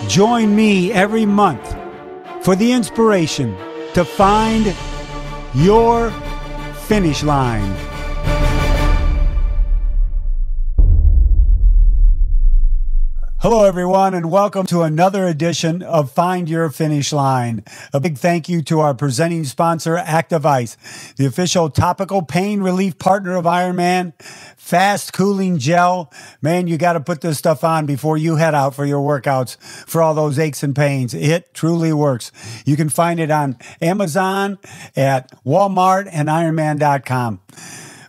Join me every month for the inspiration to find your finish line. Hello, everyone, and welcome to another edition of Find Your Finish Line. A big thank you to our presenting sponsor, Active Ice, the official topical pain relief partner of Ironman. Fast cooling gel. Man, you got to put this stuff on before you head out for your workouts for all those aches and pains. It truly works. You can find it on Amazon, at Walmart, and Ironman.com.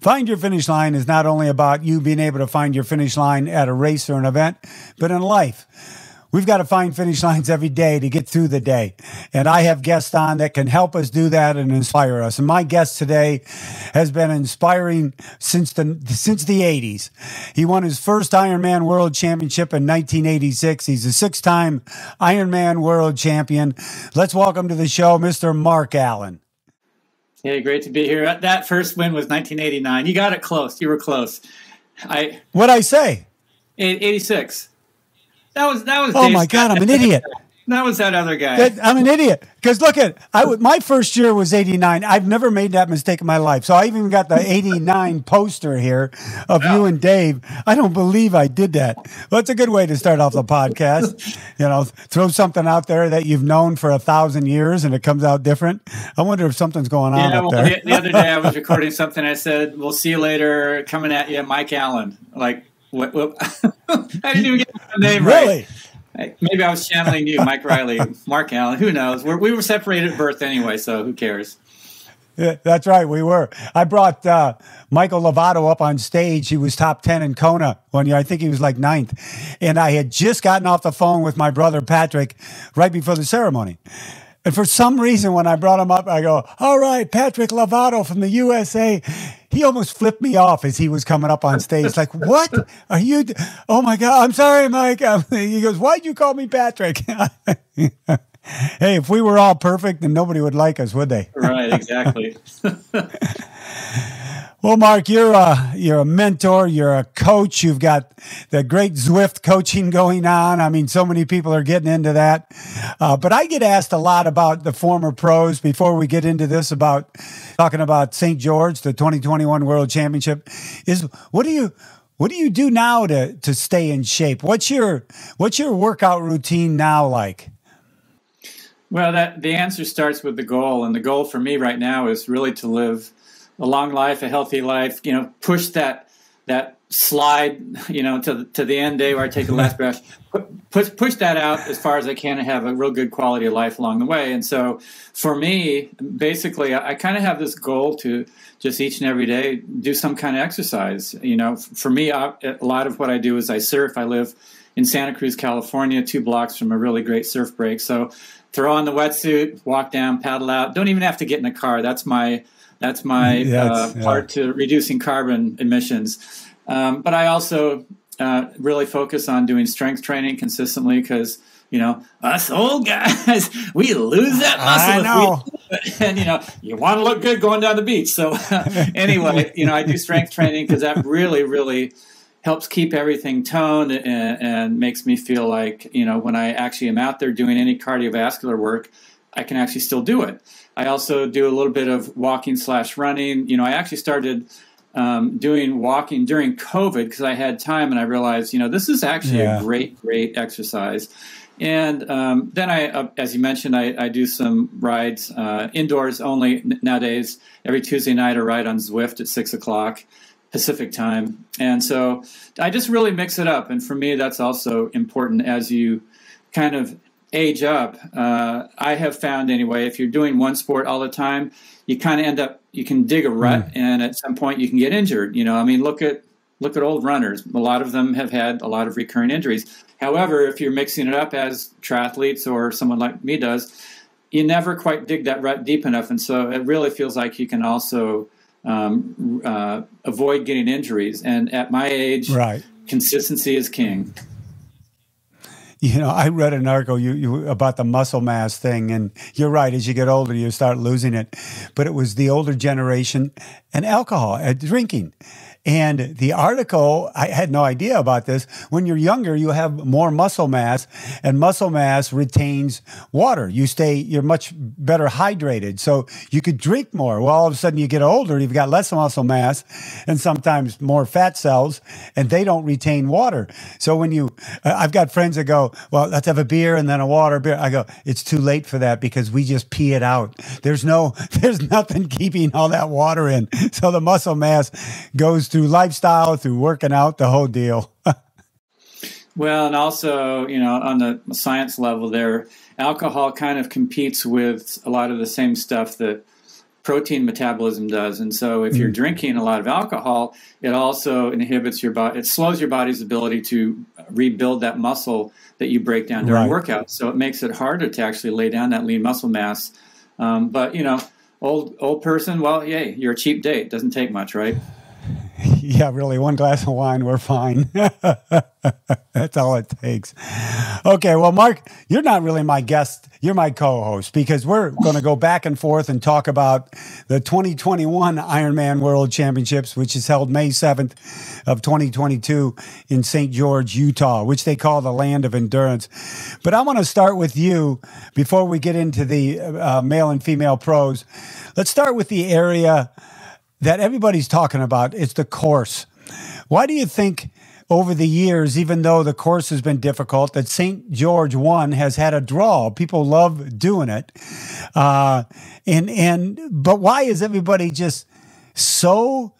Find Your Finish Line is not only about you being able to find your finish line at a race or an event, but in life. We've got to find finish lines every day to get through the day. And I have guests on that can help us do that and inspire us. And my guest today has been inspiring since the 80s. He won his first IRONMAN World Championship in 1986. He's a six-time IRONMAN World Champion. Let's welcome to the show, Mr. Mark Allen. Hey, great to be here. That first win was 1989. You got it close. You were close. What'd I say? 86. That was. Oh my God, I'm an idiot. That was that other guy. I'm an idiot. Because look at, my first year was 89. I've never made that mistake in my life. So I even got the 89 poster here of you and Dave. I don't believe I did that. Well, it's a good way to start off the podcast. You know, throw something out there that you've known for 1,000 years and it comes out different. I wonder if something's going on up there. The other day I was recording something. I said, "We'll see you later. Coming at you, Mike Allen." Like, what? I didn't even get the name right. Really? Maybe I was channeling you, Mike Reilly, Mark Allen. Who knows? We were separated at birth anyway, so who cares? Yeah, that's right. We were. I brought Michael Lovato up on stage. He was top 10 in Kona one year. I think he was like 9th. And I had just gotten off the phone with my brother Patrick right before the ceremony. And for some reason, when I brought him up, I go, "All right, Patrick Lovato from the USA." He almost flipped me off as he was coming up on stage. Like, "What are you? Oh my God, I'm sorry, Mike." He goes, "Why'd you call me Patrick?" Hey, if we were all perfect, then nobody would like us, would they? Right, exactly. Well, Mark, you're a mentor, you're a coach, you've got the great Zwift coaching going on. I mean, so many people are getting into that. But I get asked a lot about the former pros before we get into this, about talking about St. George, the 2021 World Championship. What do you do now to stay in shape? What's your workout routine now like? Well, the answer starts with the goal, and the goal for me right now is really to live a long life, a healthy life, push that slide, to the end day where I take the last breath, push that out as far as I can and have a real good quality of life along the way. And so for me, basically, I kind of have this goal to just each and every day do some kind of exercise. For me, a lot of what I do is I surf. I live in Santa Cruz, California, 2 blocks from a really great surf break. So throw on the wetsuit, walk down, paddle out. Don't even have to get in a car. That's my part to reducing carbon emissions. But I also really focus on doing strength training consistently because, us old guys, we lose that muscle. I know. And, you want to look good going down the beach. So anyway, I do strength training because that really, really helps keep everything toned and makes me feel like, when I actually am out there doing any cardiovascular work, I can actually still do it. I also do a little bit of walking/running. I actually started doing walking during COVID because I had time and I realized, this is actually a great exercise. And then as you mentioned, I do some rides indoors only nowadays. Every Tuesday night I ride on Zwift at 6 o'clock Pacific time. And so I just really mix it up. And for me, that's also important as you kind of age up. I have found anyway, if you're doing one sport all the time, you kind of end up, you can dig a rut and at some point you can get injured. Look at old runners. A lot of them have had a lot of recurring injuries. However, if you're mixing it up as triathletes or someone like me does, you never quite dig that rut deep enough. And so it really feels like you can also avoid getting injuries. And at my age, consistency is king. I read an article about the muscle mass thing, and you're right. As you get older, you start losing it. But it was the older generation and alcohol, drinking. And the article, I had no idea about this. When you're younger, you have more muscle mass, and muscle mass retains water. You're much better hydrated. So you could drink more. Well, all of a sudden you get older, you've got less muscle mass and sometimes more fat cells, and they don't retain water. So when I've got friends that go, well, let's have a beer and then a water beer. I go, it's too late for that because we just pee it out. There's nothing keeping all that water in. So the muscle mass goes through lifestyle, through working out, the whole deal. Well, and also, on the science level there, alcohol kind of competes with a lot of the same stuff that protein metabolism does. And so if you're drinking a lot of alcohol, it also inhibits your body. It slows your body's ability to rebuild that muscle that you break down during workouts. So it makes it harder to actually lay down that lean muscle mass. But, old person, well, yay, you're a cheap date. Doesn't take much, right? Yeah, really. One glass of wine, we're fine. That's all it takes. Okay, well, Mark, you're not really my guest. You're my co-host because we're going to go back and forth and talk about the 2021 Ironman World Championships, which is held May 7th of 2022 in St. George, Utah, which they call the land of endurance. But I want to start with you before we get into the male and female pros. Let's start with the area that everybody's talking about. It's the course. Why do you think over the years, even though the course has been difficult, that St. George 1 has had a draw? People love doing it. But why is everybody just so,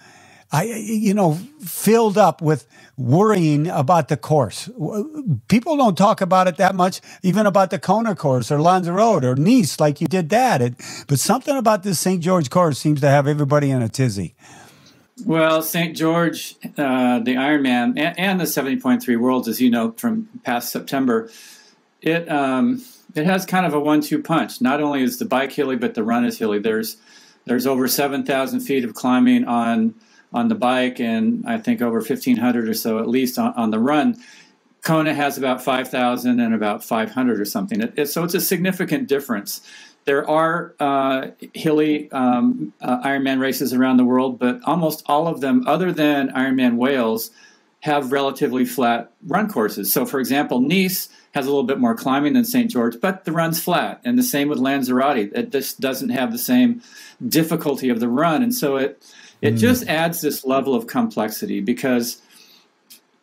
filled up with worrying about the course? People don't talk about it that much, even about the Kona course or Lanzarote or Nice, like you did that. But something about this St. George course seems to have everybody in a tizzy. Well, St. George, the Ironman, and the 70.3 Worlds, as you know from past September, it has kind of a 1-2 punch. Not only is the bike hilly, but the run is hilly. There's over 7,000 feet of climbing on the bike, and I think over 1,500 or so at least on the run. Kona has about 5,000 and about 500 or something. So it's a significant difference. There are hilly Ironman races around the world, but almost all of them, other than Ironman Wales, have relatively flat run courses. So, for example, Nice has a little bit more climbing than St. George, but the run's flat. And the same with Lanzarote. It just doesn't have the same difficulty of the run. And so it just adds this level of complexity because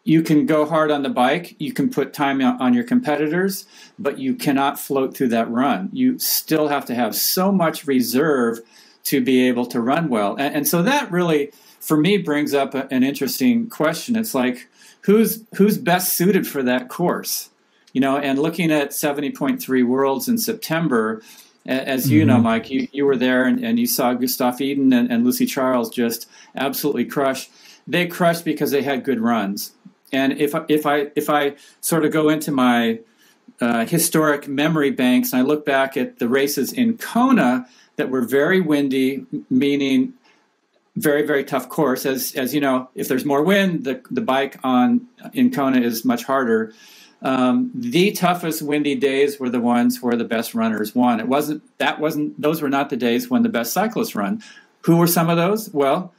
you can go hard on the bike, you can put time on your competitors, but you cannot float through that run. You still have to have so much reserve to be able to run well. And so that really, for me, brings up an interesting question. It's like, who's best suited for that course? And looking at 70.3 Worlds in September, as you know, Mike, you were there and you saw Gustav Eden and Lucy Charles just absolutely crush. They crushed because they had good runs. And if I sort of go into my historic memory banks and I look back at the races in Kona that were very windy, meaning very, very tough course. As you know, if there's more wind, the bike in Kona is much harder. The toughest windy days were the ones where the best runners won. Those were not the days when the best cyclists run. Who were some of those? Well,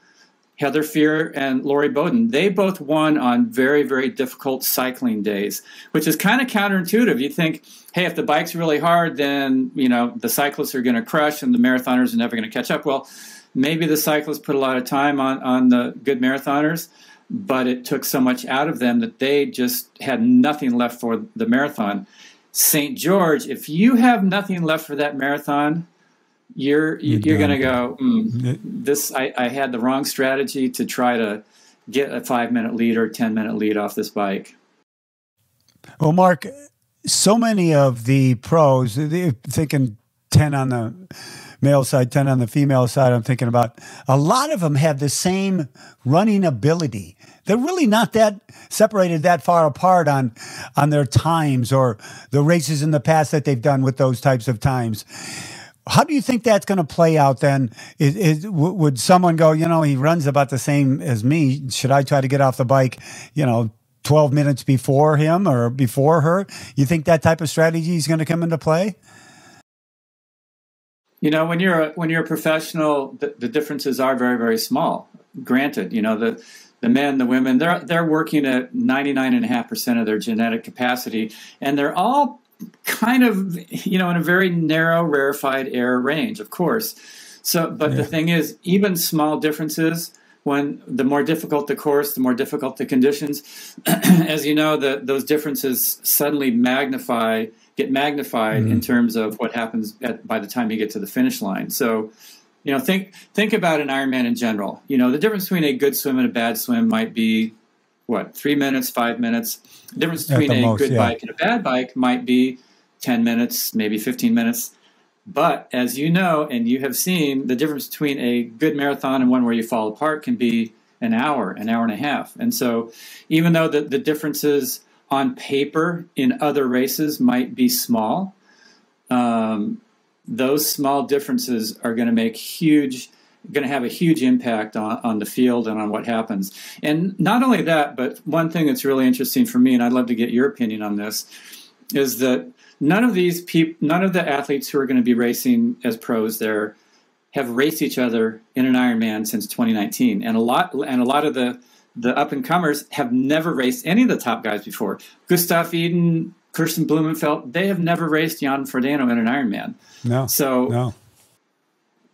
Heather Fear and Lori Bowden, they both won on very, very difficult cycling days, which is kind of counterintuitive. You think, hey, if the bike's really hard, then, the cyclists are going to crush and the marathoners are never going to catch up. Well, maybe the cyclists put a lot of time on the good marathoners, but it took so much out of them that they just had nothing left for the marathon. St. George, if you have nothing left for that marathon, you're going to go, I had the wrong strategy to try to get a 5-minute lead or 10-minute lead off this bike. Well, Mark, so many of the pros, they're thinking 10 on the male side, 10 on the female side, I'm thinking about, a lot of them have the same running ability. They're really not that separated that far apart on their times or the races in the past that they've done with those types of times. How do you think that's going to play out then? Would someone go, he runs about the same as me. Should I try to get off the bike, 12 minutes before him or before her? You think that type of strategy is going to come into play? When you're a professional, the differences are very, very small. Granted, the the men, the women, they're working at 99.5% of their genetic capacity, and they're all kind of, in a very narrow, rarefied air range, of course. So, but the thing is, even small differences, when the more difficult the course, the more difficult the conditions, as you know, those differences suddenly get magnified in terms of what happens by the time you get to the finish line. So, think about an Ironman in general. The difference between a good swim and a bad swim might be, 3 minutes, 5 minutes. The difference between a good bike and a bad bike might be 10 minutes, maybe 15 minutes. But as you know, and you have seen, the difference between a good marathon and one where you fall apart can be an hour and a half. And so even though the differences on paper in other races might be small, those small differences are going to have a huge impact on the field and on what happens. And not only that, but one thing that's really interesting for me, and I'd love to get your opinion on this, is that none of the athletes who are going to be racing as pros there have raced each other in an Ironman since 2019. And a lot of the up-and-comers have never raced any of the top guys before. Gustav Iden, Kirsten Blumenfeld, they have never raced Jan Frodeno in an Ironman. No.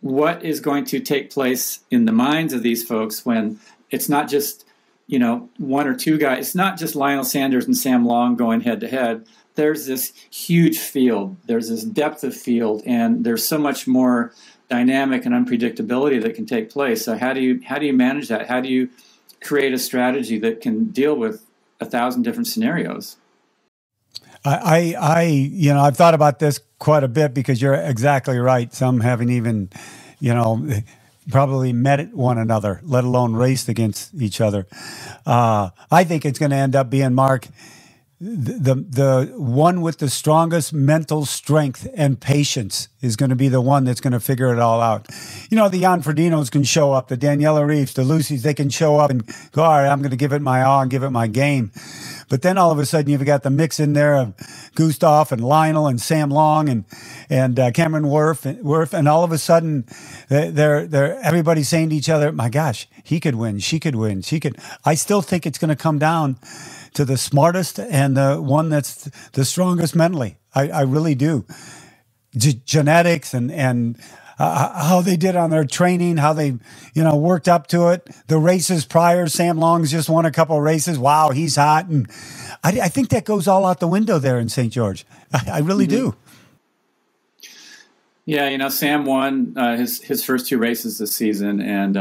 What is going to take place in the minds of these folks when it's not just, one or two guys? It's not just Lionel Sanders and Sam Long going head-to-head. There's this huge field. There's this depth of field, and there's so much more dynamic and unpredictability that can take place. So how do you manage that? How do you create a strategy that can deal with 1,000 different scenarios? I've thought about this quite a bit, because you're exactly right. Some haven't even, probably met one another, let alone raced against each other. I think it's going to end up being, Mark, the one with the strongest mental strength and patience is going to be the one that's going to figure it all out. The Jan Frodinos can show up, the Daniela Reeves, the Lucys, they can show up and go, all right, I'm going to give it my all and give it my game. But then all of a sudden you've got the mix in there of Gustav and Lionel and Sam Long and Cameron Worth, and all of a sudden they're everybody's saying to each other, my gosh, he could win, she could win, she could. I still think it's going to come down to the smartest and the one that's the strongest mentally. I really do. Genetics and how they did on their training, how they, worked up to it. The races prior, Sam Long's just won a couple of races. Wow, he's hot. And I think that goes all out the window there in St. George. I really do. Yeah, Sam won his first two races this season. And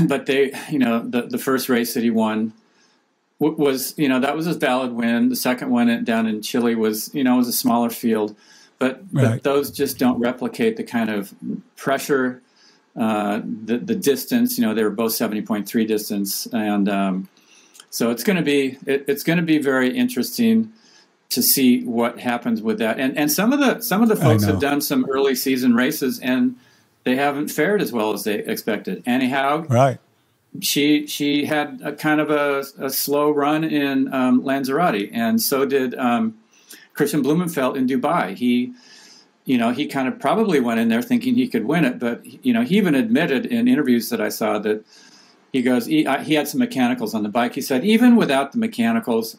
but they, the first race that he won was, that was a valid win. The second one down in Chile was, was a smaller field. But those just don't replicate the kind of pressure, the distance. They were both 70.3 distance, and so it's going to be very interesting to see what happens with that. And some of the folks have done some early season races, and they haven't fared as well as they expected. Annie Haug, right? She had a kind of a slow run in Lanzarote, and so did. Christian Blumenfeld in Dubai. He kind of probably went in there thinking he could win it, but he even admitted in interviews that I saw that he goes, he had some mechanicals on the bike. He said, even without the mechanicals,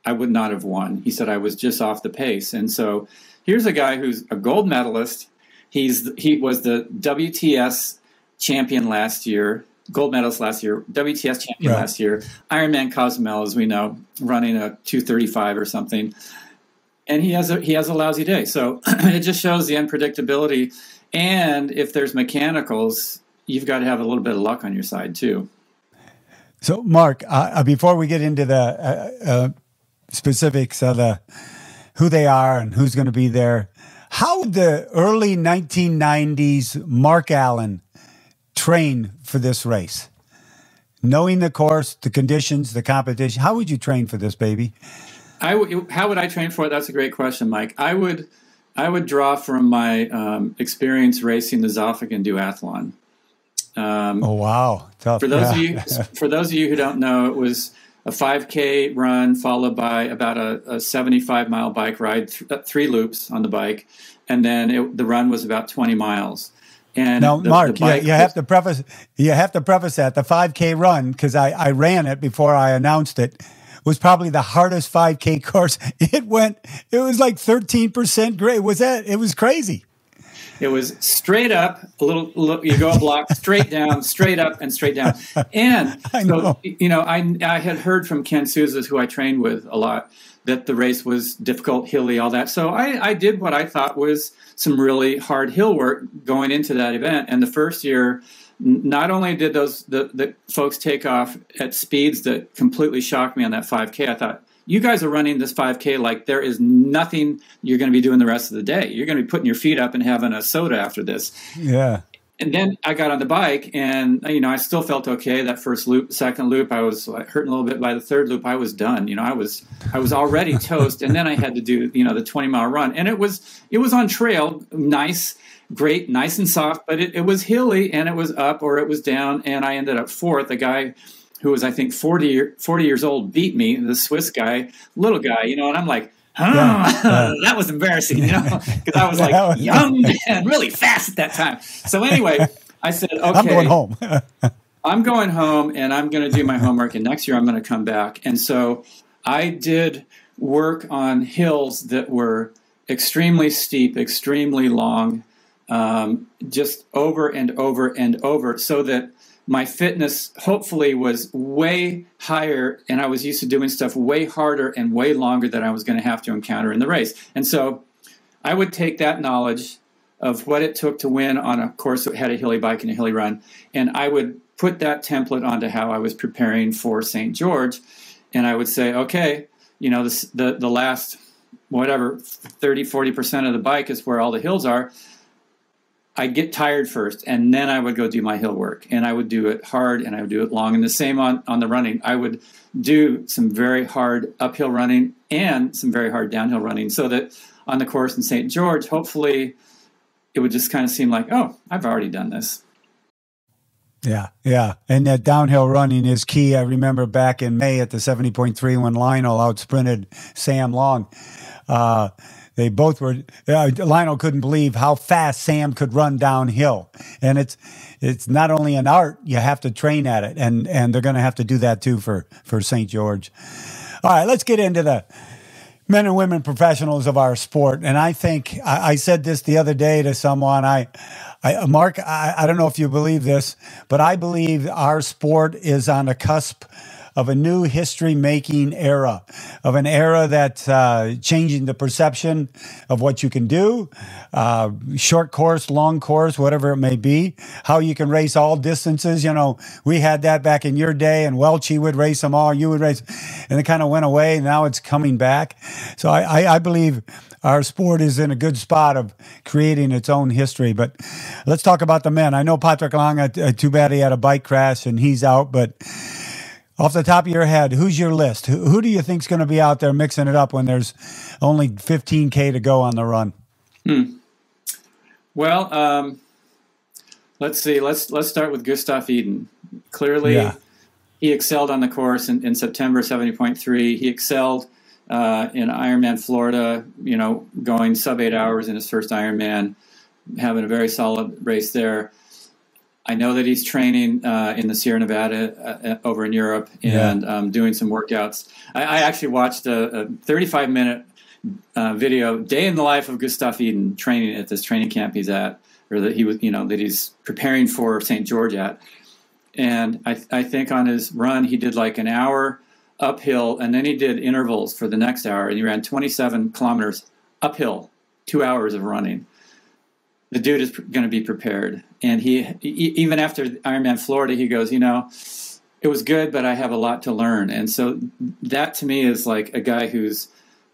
I would not have won. He said, I was just off the pace. And so here's a guy who's a gold medalist. He was the WTS champion last year, gold medalist last year, WTS champion last year, Ironman Cozumel, as we know, running a 2:35 or something. And he has a lousy day. So it just shows the unpredictability. And if there's mechanicals, you've got to have a little bit of luck on your side too. So Mark, before we get into the specifics of who they are and who's going to be there, how would the early 1990s Mark Allen train for this race? Knowing the course, the conditions, the competition, how would you train for this, baby? How would I train for it? That's a great question, Mike. I would draw from my experience racing the Zofingen duathlon. Oh wow! Tough. For those of you who don't know, it was a 5K run followed by about a 75-mile bike ride, 3 loops on the bike, and then the run was about 20 miles. And now, Mark, bike you have to preface that the 5K run, because I ran it before I announced it, was probably the hardest 5K course. It was like 13% grade. It was crazy. It was straight up, you go a block, straight down, straight up, and straight down. And so, I had heard from Ken Souza, who I trained with a lot, that the race was difficult, hilly, all that. So I did what I thought was some really hard hill work going into that event. And the first year, not only did the folks take off at speeds that completely shocked me on that 5K, I thought, you guys are running this 5K like there is nothing you're going to be doing the rest of the day. You're going to be putting your feet up and having a soda after this. Yeah. And then I got on the bike, and I still felt okay. That first loop, second loop, I was hurting a little bit. By the third loop, I was done. I was already toast. And then I had to do the 20-mile run, and it was on trail, nice, great, nice and soft, but it was hilly, and it was up or it was down, and I ended up fourth. A guy who was, I think, 40 years old, beat me, the Swiss guy, little guy, and I'm like, that was embarrassing, because I was like young and really fast at that time. So anyway, I said, okay, I'm going home. I'm going home, and I'm going to do my homework, and next year I'm going to come back. And so I did work on hills that were extremely steep, extremely long, just over and over and over, so that my fitness hopefully was way higher, and I was used to doing stuff way harder and way longer than I was going to have to encounter in the race. And so I would take that knowledge of what it took to win on a course that had a hilly bike and a hilly run, and I would put that template onto how I was preparing for St. George. And I would say, okay, the last, 30-40% of the bike is where all the hills are. I'd get tired first, and then I would go do my hill work, and I would do it hard, and I would do it long. And the same on the running. I would do some very hard uphill running and some very hard downhill running, so that on the course in St. George, hopefully it would just kind of seem like, oh, I've already done this. Yeah. And that downhill running is key. I remember back in May at the 70.3 when Lionel outsprinted Sam Long. They both were. Lionel couldn't believe how fast Sam could run downhill, and it's not only an art; you have to train at it, and they're going to have to do that too for St. George. All right, let's get into the men and women professionals of our sport. And I think I said this the other day to someone. Mark, I don't know if you believe this, but I believe our sport is on the cusp of a new history-making era, of an era that's changing the perception of what you can do, short course, long course, whatever it may be, how you can race all distances. We had that back in your day, and Welchie would race them all, you would race, and it kind of went away, and now it's coming back. So I believe our sport is in a good spot of creating its own history. But let's talk about the men. I know Patrick Lange, too bad he had a bike crash, and he's out, but off the top of your head, who's your list? Who do you think's going to be out there mixing it up when there's only 15K to go on the run? Well, let's see. Let's start with Gustav Iden. Clearly, he excelled on the course in September 70.3. He excelled in Ironman Florida, going sub 8 hours in his first Ironman, having a very solid race there. I know that he's training in the Sierra Nevada over in Europe and doing some workouts. I actually watched a 35-minute video, day in the life of Gustav Iden, training at this training camp he's at, or that he was, that he's preparing for St. George at. And I think on his run he did like an hour uphill, and then he did intervals for the next hour, and he ran 27 kilometers uphill, 2 hours of running. The dude is going to be prepared. And he even after Ironman Florida, he goes, it was good, but I have a lot to learn. And so that to me is like a guy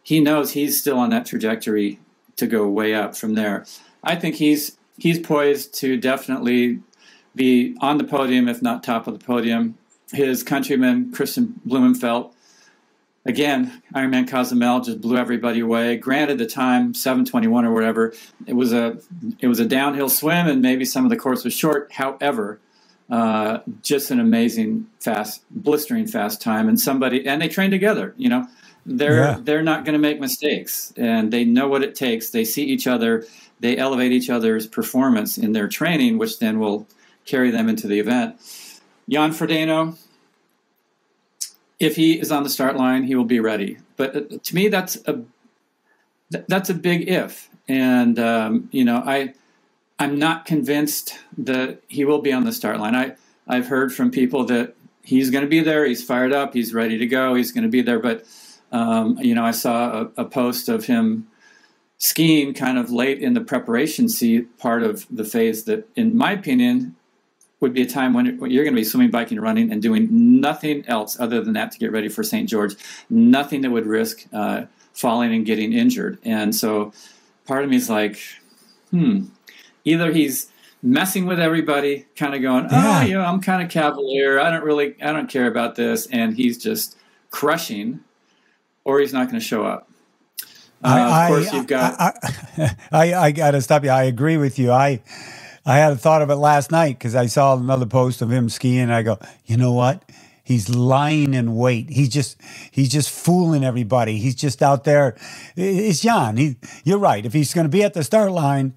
he knows he's still on that trajectory to go way up from there. I think he's poised to definitely be on the podium, if not top of the podium. His countryman, Christian Blumenfeld, again, Ironman Cozumel just blew everybody away. Granted, the time 7:21 or whatever, it was a downhill swim, and maybe some of the course was short. However, Just an amazing, blistering fast time. And they train together, you know. They're not going to make mistakes, and they know what it takes. They see each other. They elevate each other's performance in their training, which then will carry them into the event. Jan Frodeno, if he is on the start line, he will be ready. But to me, that's a big if. And you know, I'm not convinced that he will be on the start line. I've heard from people that he's going to be there. He's fired up. He's ready to go. He's going to be there. But you know, I saw a post of him skiing kind of late in the preparation part of the phase that, in my opinion, would be a time when you're going to be swimming, biking, running, and doing nothing else other than that to get ready for St. George. Nothing that would risk falling and getting injured. And so part of me is like, either he's messing with everybody, kind of going, oh, you know, I'm kind of cavalier. I don't care about this. And he's just crushing, or he's not going to show up. Of course, you've got. I got to stop you. I agree with you. I had a thought of it last night because I saw another post of him skiing. And I go, you know what? He's lying in wait. He's just fooling everybody. He's just out there. It's Jan. You're right. If he's going to be at the start line,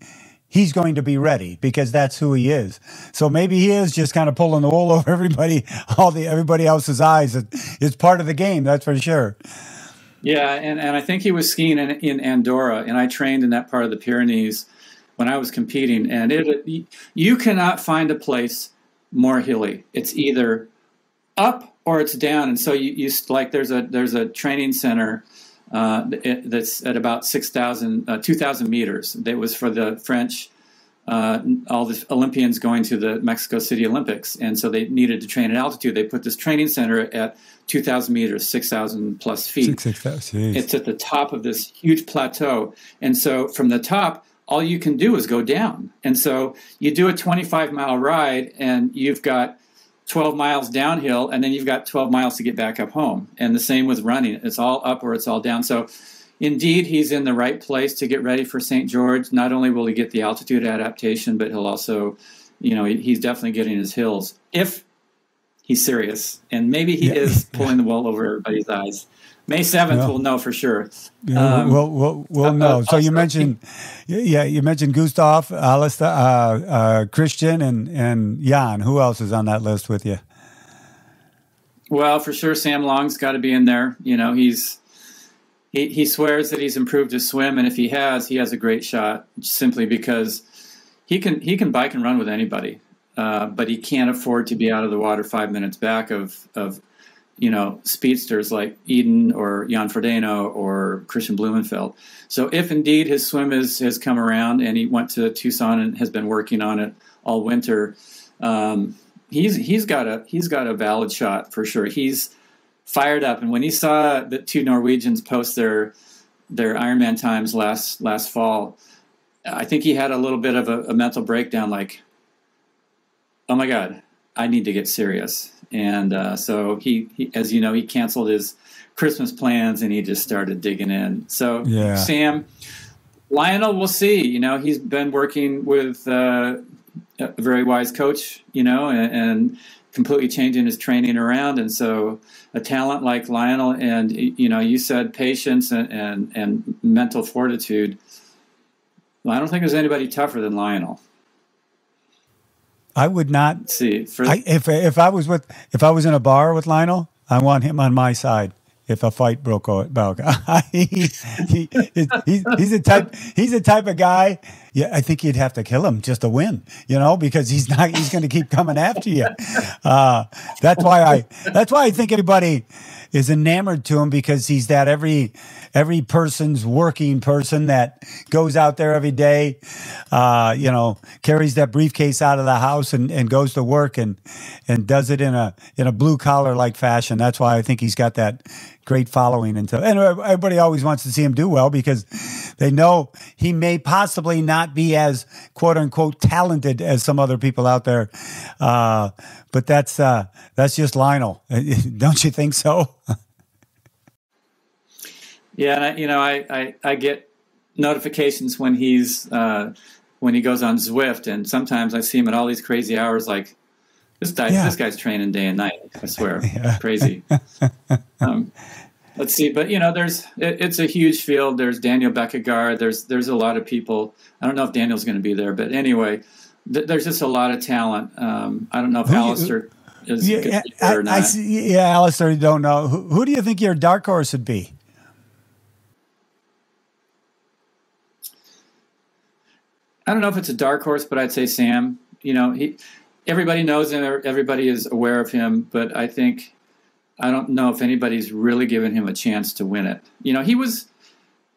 he's going to be ready because that's who he is. So maybe he is just kind of pulling the wool over everybody else's eyes. It's part of the game. That's for sure. Yeah, and I think he was skiing in Andorra, and I trained in that part of the Pyrenees when I was competing. And you cannot find a place more hilly. It's either up or it's down. And so you like there's a training center that's at about 2,000 meters. That was for the French, all the Olympians going to the Mexico City Olympics. And so they needed to train at altitude. They put this training center at 2,000 meters, 6,000 plus feet. 6,000. It's at the top of this huge plateau. And so from the top, all you can do is go down. And so you do a 25-mile ride, and you've got 12 miles downhill, and then you've got 12 miles to get back up home. And the same with running. It's all up or it's all down. So indeed, he's in the right place to get ready for St. George. Not only will he get the altitude adaptation, but he'll also, you know, he's definitely getting his hills if he's serious. And maybe he is pulling the wool over everybody's eyes. May 7th, we'll know for sure. Yeah, we'll know. So you mentioned Gustav, Alistair, Christian, and Jan. Who else is on that list with you? Well, for sure, Sam Long's got to be in there. You know, he swears that he's improved his swim, and if he has a great shot. Simply because he can bike and run with anybody, but he can't afford to be out of the water 5 minutes back of you know, speedsters like Eden or Jan Frodeno or Christian Blumenfeld. So if indeed his swim has come around and he went to Tucson and has been working on it all winter, he's got a valid shot for sure. He's fired up. And when he saw the two Norwegians post their Ironman times last fall, I think he had a little bit of a mental breakdown, like, oh my God, I need to get serious. And so he, as you know, he canceled his Christmas plans and he just started digging in. So Sam, Lionel, we'll see. You know, he's been working with a very wise coach, you know, and completely changing his training around. And so a talent like Lionel, and, you know, you said patience and mental fortitude. Well, I don't think there's anybody tougher than Lionel. I would not see. If I was in a bar with Lionel, I want him on my side. If a fight broke out, he's the type of guy. Yeah, I think you'd have to kill him just to win. You know, because he's going to keep coming after you. That's why I think everybody is enamored to him, because he's that every person's working person that goes out there every day, you know, carries that briefcase out of the house and goes to work and does it in a blue collar like fashion. That's why I think he's got that great following. And everybody always wants to see him do well, because they know he may possibly not be as quote unquote talented as some other people out there. But that's just Lionel. Don't you think so? Yeah, and I get notifications when he goes on Zwift, and sometimes I see him at all these crazy hours, like This guy's training day and night. I swear, crazy. Let's see, but it's a huge field. There's Daniel Beckegaard. There's a lot of people. I don't know if Daniel's going to be there, but anyway, there's just a lot of talent. I don't know if Alistair is good or not. Alistair, you don't know. Who do you think your dark horse would be? I don't know if it's a dark horse, but I'd say Sam. Everybody knows him. Everybody is aware of him, but I don't know if anybody's really given him a chance to win it.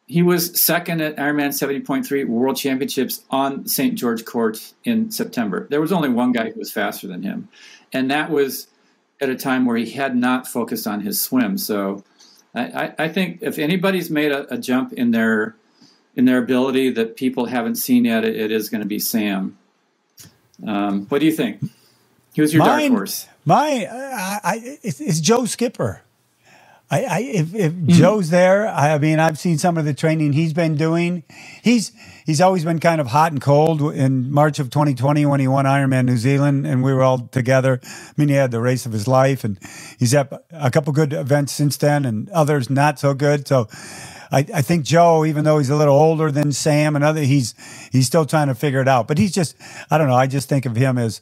He was second at Ironman 70.3 World Championships on St. George Court in September. There was only one guy who was faster than him, and that was at a time where he had not focused on his swim. So I think if anybody's made a jump in their ability that people haven't seen yet, it is going to be Sam. What do you think? Who's your dark horse? It's Joe Skipper. If Joe's there, I've seen some of the training he's been doing. He's always been kind of hot and cold. In March of 2020, when he won Ironman New Zealand, and we were all together. He had the race of his life, and he's had a couple good events since then, and others not so good. So I think Joe, even though he's a little older than Sam and he's still trying to figure it out. But he's just, I don't know. I just think of him as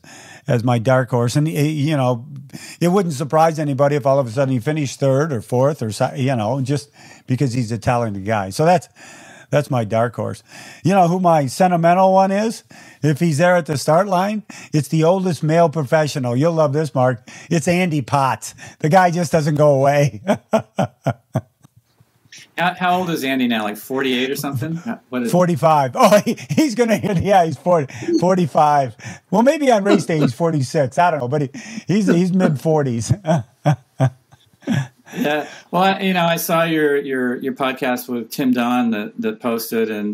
my dark horse, and it wouldn't surprise anybody if all of a sudden he finished third or fourth, or just because he's a talented guy. So that's my dark horse. You know who my sentimental one is? If he's there at the start line, it's the oldest male professional. You'll love this, Mark. It's Andy Potts. The guy just doesn't go away. How old is Andy now? Like 48 or something? What is 45. Oh, he's going to hit. Yeah, he's 45. Well, maybe on race day he's 46. I don't know, but he's mid 40s. Yeah. Well, I saw your podcast with Tim Don that posted, and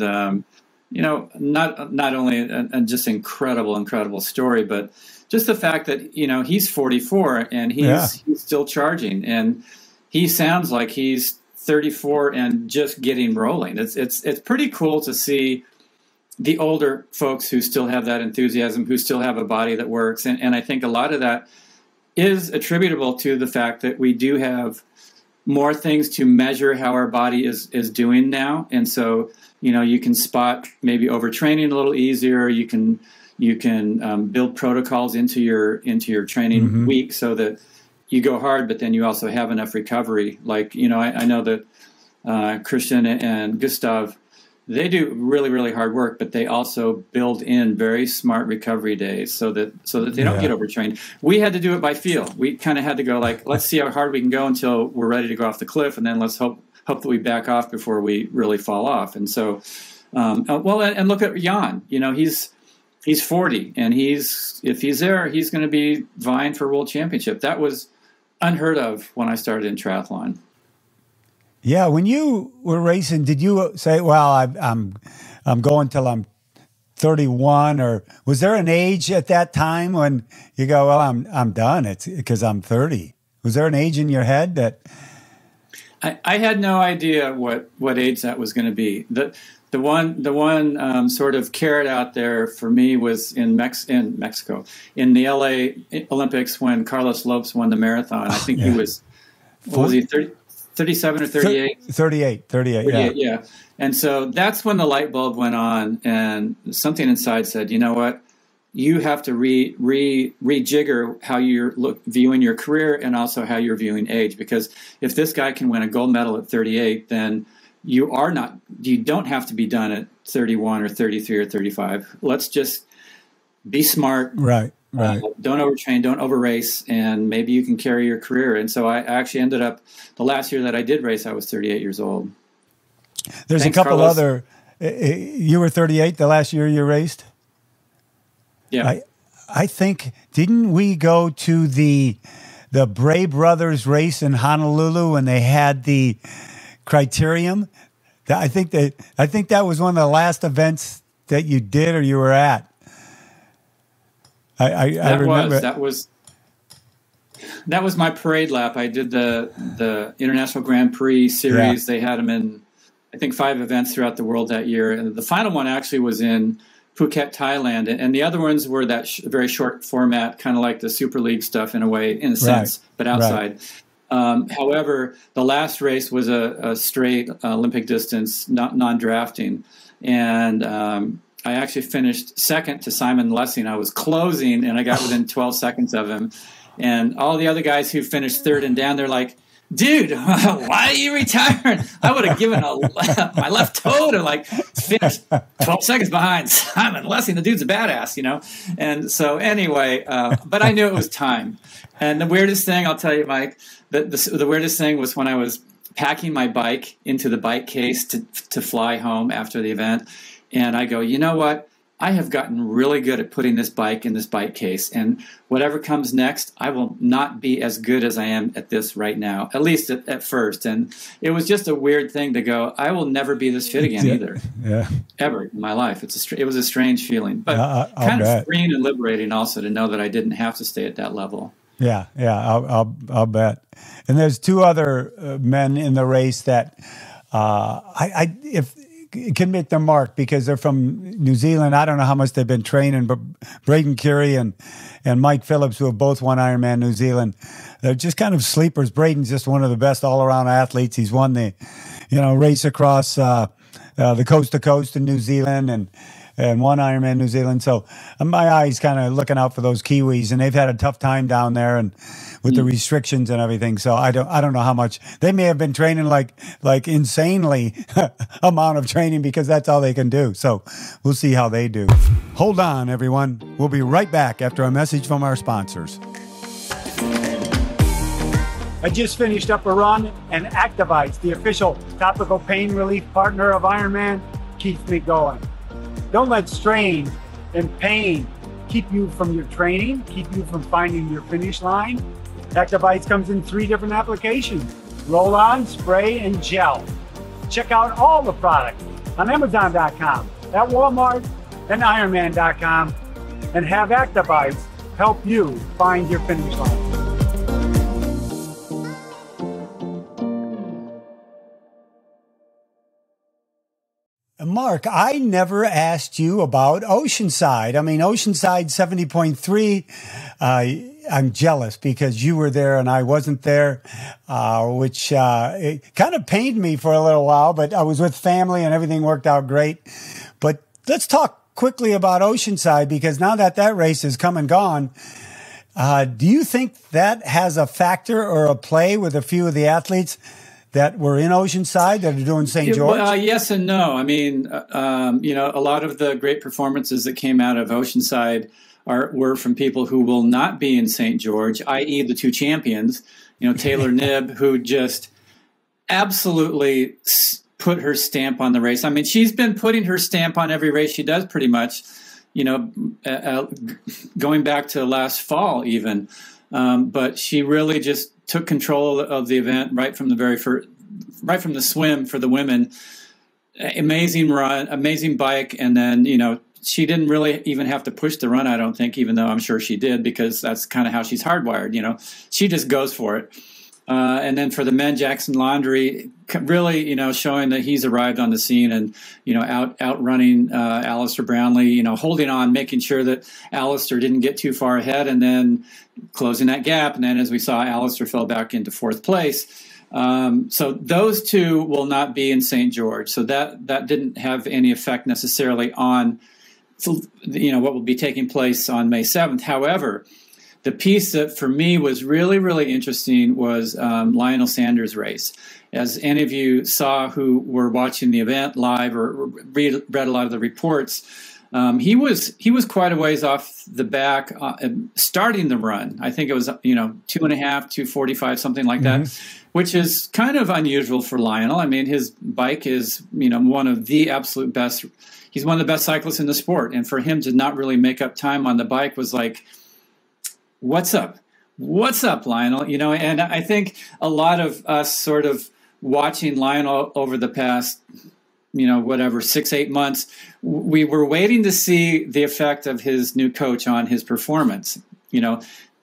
not only a just incredible story, but just the fact that he's 44 and he's still charging, and he sounds like he's 34 and just getting rolling. It's pretty cool to see the older folks who still have that enthusiasm, who still have a body that works. And I think a lot of that is attributable to the fact that we do have more things to measure how our body is doing now. And so, you can spot maybe overtraining a little easier. You can build protocols into your training week so that you go hard, but then you also have enough recovery. Like, I know that Christian and Gustav, they do really, really hard work, but they also build in very smart recovery days so that they don't get overtrained. We had to do it by feel. We kind of had to go like, let's see how hard we can go until we're ready to go off the cliff, and then let's hope that we back off before we really fall off. And so, and look at Jan. He's 40, and if he's there, he's going to be vying for World Championship. That was unheard of when I started in triathlon. Yeah, when you were racing, did you say, "Well, I'm going till I'm 31," or was there an age at that time when you go, "Well, I'm done"? It's because I'm 30. Was there an age in your head that? I had no idea what age that was going to be. The one sort of carrot out there for me was in Mexico, in the LA Olympics, when Carlos Lopes won the marathon. I think he was, what was he, 37 or 38? 38, yeah. And so that's when the light bulb went on, and something inside said, you know what? You have to rejigger how you're viewing your career and also how you're viewing age. Because if this guy can win a gold medal at 38, then you don't have to be done at 31 or 33 or 35. Let's just be smart. Right. Don't overtrain, don't overrace, and maybe you can carry your career. And so I actually ended up, the last year that I did race, I was 38 years old. There's a couple other, you were 38 the last year you raced? Yeah. I think, didn't we go to the Bray Brothers race in Honolulu when they had the criterium? I think that was one of the last events that you did or you were at. I remember that was my parade lap. I did the International Grand Prix series. Yeah. They had them in, I think, 5 events throughout the world that year, and the final one actually was in Phuket, Thailand, and the other ones were that very short format, kind of like the Super League stuff in a way, in a sense, but outside. However, the last race was a straight Olympic distance, non-drafting, and I actually finished second to Simon Lessing. I was closing, and I got within 12 seconds of him. And all the other guys who finished third and down, they're like, dude, why are you retiring? I would have given my left toe to like finish 12 seconds behind Simon Lessing. The dude's a badass, you know? And so anyway, but I knew it was time. And the weirdest thing, I'll tell you, Mike, the weirdest thing was when I was packing my bike into the bike case to fly home after the event. And I go, you know what? I have gotten really good at putting this bike in this bike case, and whatever comes next, I will not be as good as I am at this right now, at least at first. And it was just a weird thing to go, I will never be this fit again either, ever in my life. It was a strange feeling, but kind of freeing and liberating also to know that I didn't have to stay at that level. Yeah, I'll bet. And there's two other men in the race that if can make their mark because they're from New Zealand. I don't know how much they've been training, but Braden Curry and Mike Phillips, who have both won Ironman New Zealand, they're just kind of sleepers. Braden's just one of the best all-around athletes. He's won the, race across the coast to coast in New Zealand and won Ironman New Zealand. So my eyes kind of looking out for those Kiwis, and they've had a tough time down there and with the restrictions and everything. So I don't know how much they may have been training, like insanely amount of training, because that's all they can do. So we'll see how they do. Hold on, everyone. We'll be right back after a message from our sponsors. I just finished up a run, and Activites, the official topical pain relief partner of Ironman, keeps me going. Don't let strain and pain keep you from your training, keep you from finding your finish line. Activites comes in 3 different applications: roll-on, spray, and gel. Check out all the products on Amazon.com, at Walmart, and Ironman.com, and have Activites help you find your finish line. Mark, I never asked you about Oceanside. I mean, Oceanside 70.3, I'm jealous because you were there and I wasn't there, which it kind of pained me for a little while, but I was with family and everything worked out great. But let's talk quickly about Oceanside, because now that race has come and gone, do you think that has a factor or a play with a few of the athletes that were in Oceanside that are doing St. George? Yes and no. I mean, a lot of the great performances that came out of Oceanside were from people who will not be in St. George, i.e. the 2 champions, Taylor Knibb, who just absolutely put her stamp on the race. I mean, she's been putting her stamp on every race she does pretty much, going back to last fall even. But she really just took control of the event right from the swim for the women. Amazing run, amazing bike, and then she didn't really even have to push the run, I don't think, even though I'm sure she did, because that's kind of how she's hardwired. She just goes for it. And then for the men, Jackson Laundry, really, showing that he's arrived on the scene and, outrunning Alistair Brownlee, holding on, making sure that Alistair didn't get too far ahead, and then closing that gap. And then, as we saw, Alistair fell back into 4th place. So those 2 will not be in St. George. So that didn't have any effect necessarily on, what will be taking place on May 7th. However, the piece that for me was really, really interesting was Lionel Sanders' race. As any of you saw who were watching the event live or read a lot of the reports, he was quite a ways off the back starting the run. I think it was 2.5, 2:45, something like that, which is kind of unusual for Lionel. I mean, his bike is one of the absolute best. He's one of the best cyclists in the sport, and for him to not really make up time on the bike was like, what's up? What's up, Lionel? And I think a lot of us sort of watching Lionel over the past, 6-8 months, we were waiting to see the effect of his new coach on his performance.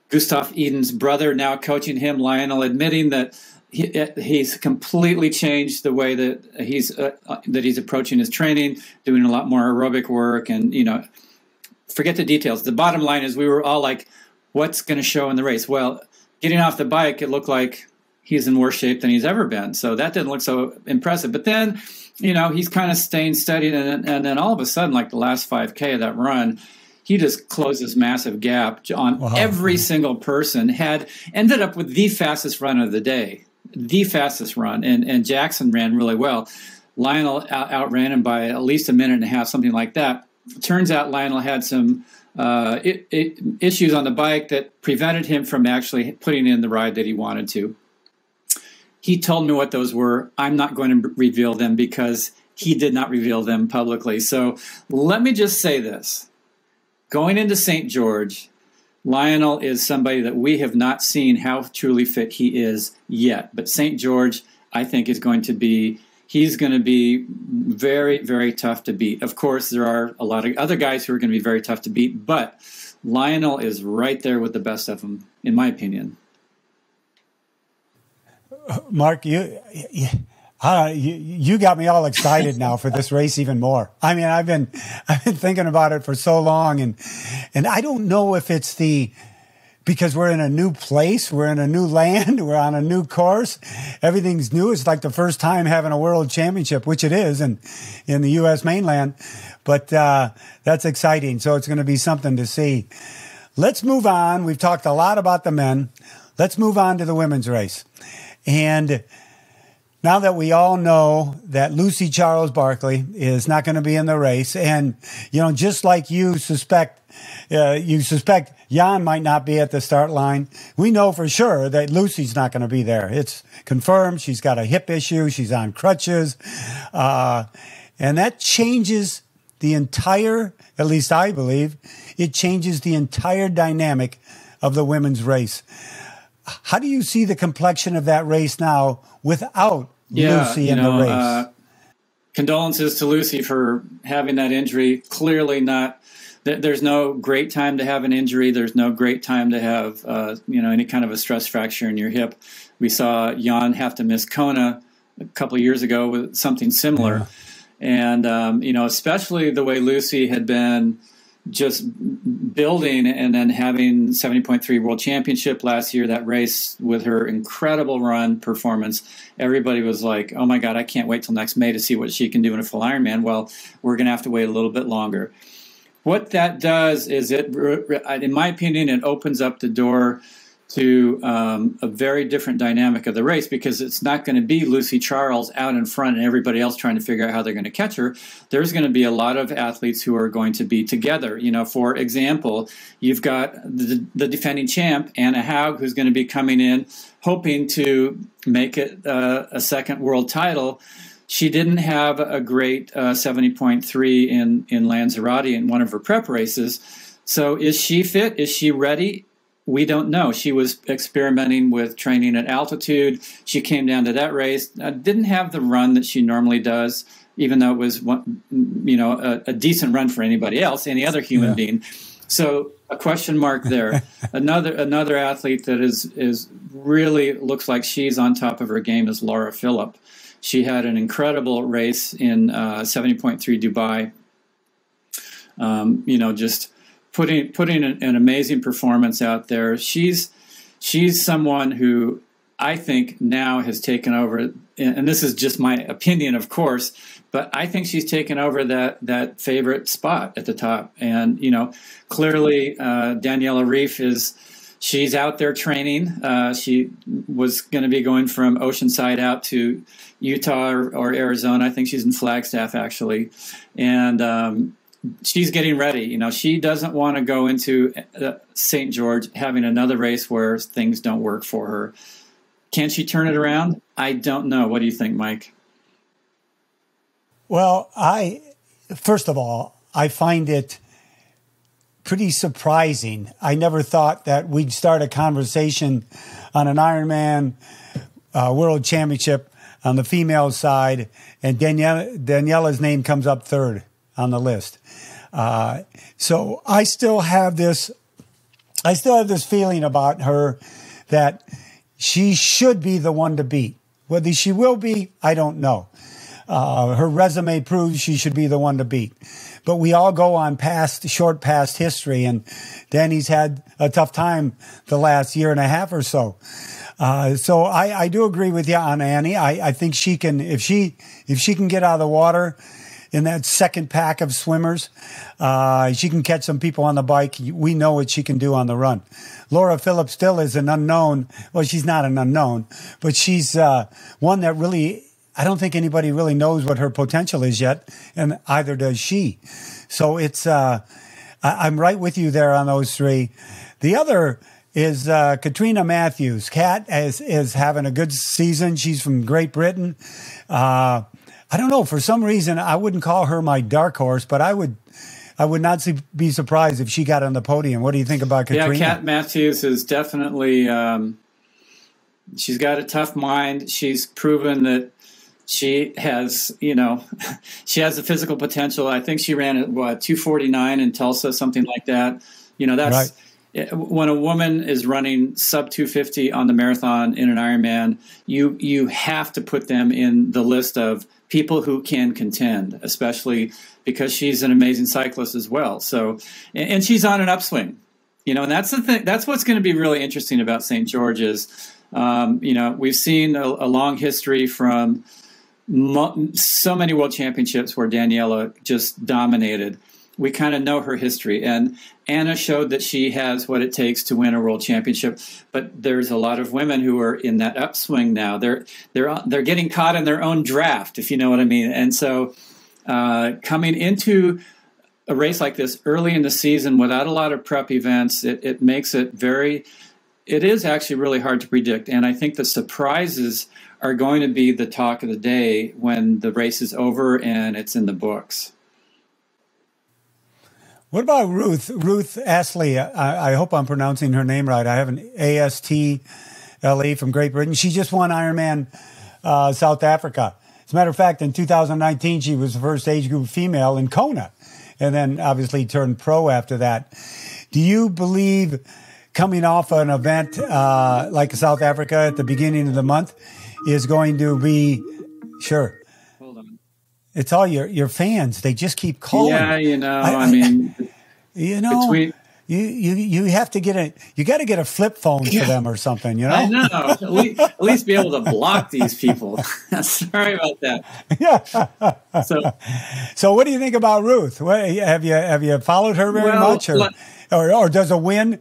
Gustav Eden's brother now coaching him, Lionel admitting that he's completely changed the way that he's approaching his training, doing a lot more aerobic work, and forget the details. The bottom line is we were all like, what's going to show in the race? Well, getting off the bike, it looked like he's in worse shape than he's ever been. So that didn't look so impressive. But then, he's kind of staying steady. And then all of a sudden, like the last 5K of that run, he just closed this massive gap on every single person, ended up with the fastest run of the day, the fastest run. And Jackson ran really well. Lionel outran him by at least a minute and a half, something like that. Turns out Lionel had some issues on the bike that prevented him from actually putting in the ride that he wanted to. He told me what those were. I'm not going to reveal them because he did not reveal them publicly. So let me just say this. Going into St. George, Lionel is somebody that we have not seen how truly fit he is yet. But St. George, I think, he's going to be very, very tough to beat. Of course, there are a lot of other guys who are going to be very tough to beat, but Lionel is right there with the best of them, in my opinion. Mark, you got me all excited now for this race even more. I mean, I've been thinking about it for so long, and I don't know if it's because we're in a new place, we're in a new land, we're on a new course, everything's new. It's like the first time having a world championship, which it is in the U.S. mainland. But that's exciting. So it's going to be something to see. Let's move on. We've talked a lot about the men. Let's move on to the women's race. And now that we all know that Lucy Charles Barkley is not going to be in the race, and, just like you suspect Jan might not be at the start line, we know for sure that Lucy's not going to be there. It's confirmed. She's got a hip issue. She's on crutches. And that changes the entire, at least I believe, it changes the entire dynamic of the women's race. How do you see the complexion of that race now without Lucy in the race? Condolences to Lucy for having that injury. Clearly not. There's no great time to have an injury. There's no great time to have any kind of a stress fracture in your hip. We saw Jan have to miss Kona a couple of years ago with something similar. Yeah. And especially the way Lucy had been just building and then having 70.3 World Championship last year, that race with her incredible run performance, everybody was like, oh my God, I can't wait till next May to see what she can do in a full Ironman. Well, we're going to have to wait a little bit longer. What that does is in my opinion, it opens up the door to a very different dynamic of the race, because it's not going to be Lucy Charles out in front and everybody else trying to figure out how they're going to catch her. There's going to be a lot of athletes who are going to be together. For example, you've got the defending champ, Anna Haug, who's going to be coming in hoping to make it a second world title. She didn't have a great 70.3 in Lanzarote in one of her prep races. So is she fit? Is she ready? We don't know. She was experimenting with training at altitude. She came down to that race, didn't have the run that she normally does, even though it was a decent run for anybody else, any other human being. So a question mark there. Another athlete that is really looks like she's on top of her game is Laura Phillip. She had an incredible race in 70.3 Dubai. Just putting an amazing performance out there. She's someone who I think now has taken over, and this is just my opinion, of course, but I think she's taken over that favorite spot at the top. And, clearly Daniela Reef she's out there training. She was going to be going from Oceanside out to Utah or Arizona. I think she's in Flagstaff, actually. And she's getting ready. She doesn't want to go into St. George having another race where things don't work for her. Can she turn it around? I don't know. What do you think, Mike? Well, first of all, I find it pretty surprising. I never thought that we'd start a conversation on an Ironman World Championship on the female side, and Daniela's name comes up third on the list. So I still have this feeling about her that, she should be the one to beat. Whether she will be, I don't know. Her resume proves she should be the one to beat. But we all go on short past history, and Danny's had a tough time the last year and a half or so. So I do agree with you on Annie. I think she can, if she can get out of the water in that second pack of swimmers, she can catch some people on the bike. We know what she can do on the run. Laura Phillips still is an unknown. Well, she's not an unknown, but she's one that really, I don't think anybody really knows what her potential is yet, and either does she. So it's, I'm right with you there on those three. The other is Katrina Matthews. Kat is having a good season. She's from Great Britain. I don't know, for some reason, I wouldn't call her my dark horse, but I would not be surprised if she got on the podium. What do you think about Katrina? Yeah, Kat Matthews is definitely, she's got a tough mind. She's proven that she has, she has the physical potential. I think she ran at 2:49 in Tulsa, something like that. That's right. When a woman is running sub 250 on the marathon in an Ironman, you have to put them in the list of people who can contend, especially because she's an amazing cyclist as well. So, and she's on an upswing, and that's the thing. That's what's going to be really interesting about St. George's. We've seen a long history from so many world championships where Daniela just dominated. We kind of know her history, and Anna showed that she has what it takes to win a world championship. But there's a lot of women who are in that upswing now. They're getting caught in their own draft, if you know what I mean. And so, coming into a race like this early in the season without a lot of prep events, it makes it it is actually really hard to predict. And I think the surprises are going to be the talk of the day when the race is over and it's in the books. What about Ruth? Ruth Astley, I hope I'm pronouncing her name right. I have an A-S-T-L-E from Great Britain. She just won Ironman South Africa. As a matter of fact, in 2019, she was the first age group female in Kona, and then obviously turned pro after that. Do you believe coming off an event like South Africa at the beginning of the month is going to be, sure. Hold on. It's all your fans. They just keep calling. Yeah, I mean, you have to you got to get a flip phone for them or something, I know. At least be able to block these people. Sorry about that. Yeah. So what do you think about Ruth? Have you followed her very much, or does a win,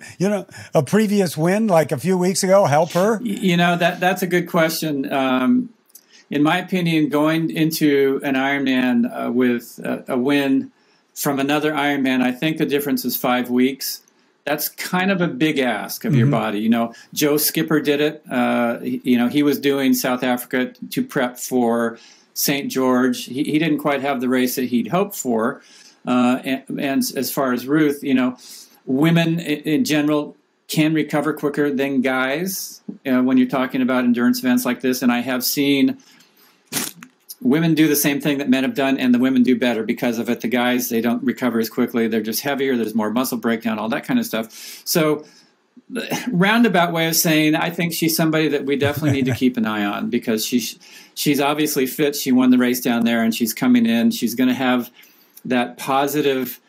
a previous win like a few weeks ago help her? That's a good question. In my opinion, going into an Ironman with a win from another Ironman, I think the difference is 5 weeks. That's kind of a big ask of your body. Joe Skipper did it. He was doing South Africa to prep for St. George. He didn't quite have the race that he'd hoped for. And as far as Ruth, women in general can recover quicker than guys when you're talking about endurance events like this. And I have seen women do the same thing that men have done, and the women do better because of it. The guys, they don't recover as quickly. They're just heavier. There's more muscle breakdown, all that kind of stuff. So roundabout way of saying, I think she's somebody that we definitely need to keep an eye on because she's obviously fit. She won the race down there, and she's coming in. She's going to have that positive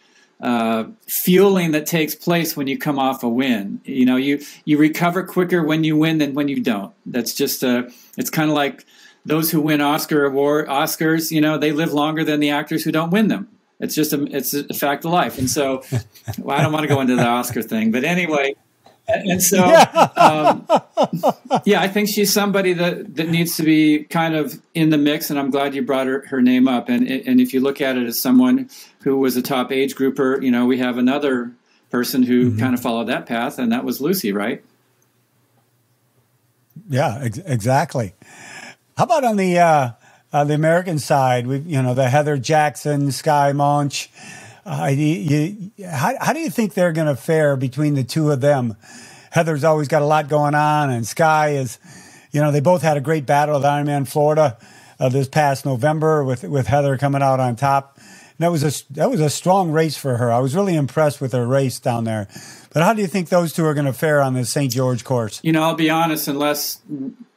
fueling that takes place when you come off a win. You recover quicker when you win than when you don't. That's just it's kind of like those who win Oscars, they live longer than the actors who don't win them. It's a fact of life. And so, I don't want to go into the Oscar thing, but anyway. And so, I think she's somebody that needs to be kind of in the mix, and I'm glad you brought her name up. And if you look at it as someone who was a top age grouper, we have another person who kind of followed that path, and that was Lucy, right? Yeah, exactly. How about on the American side? The Heather Jackson, Sky Munch. How do you think they're going to fare between the two of them? Heather's always got a lot going on, and Sky is, they both had a great battle at Ironman Florida this past November with Heather coming out on top that was a strong race for her. I was really impressed with her race down there. But how do you think those two are going to fare on the St. George course? You know, I'll be honest, unless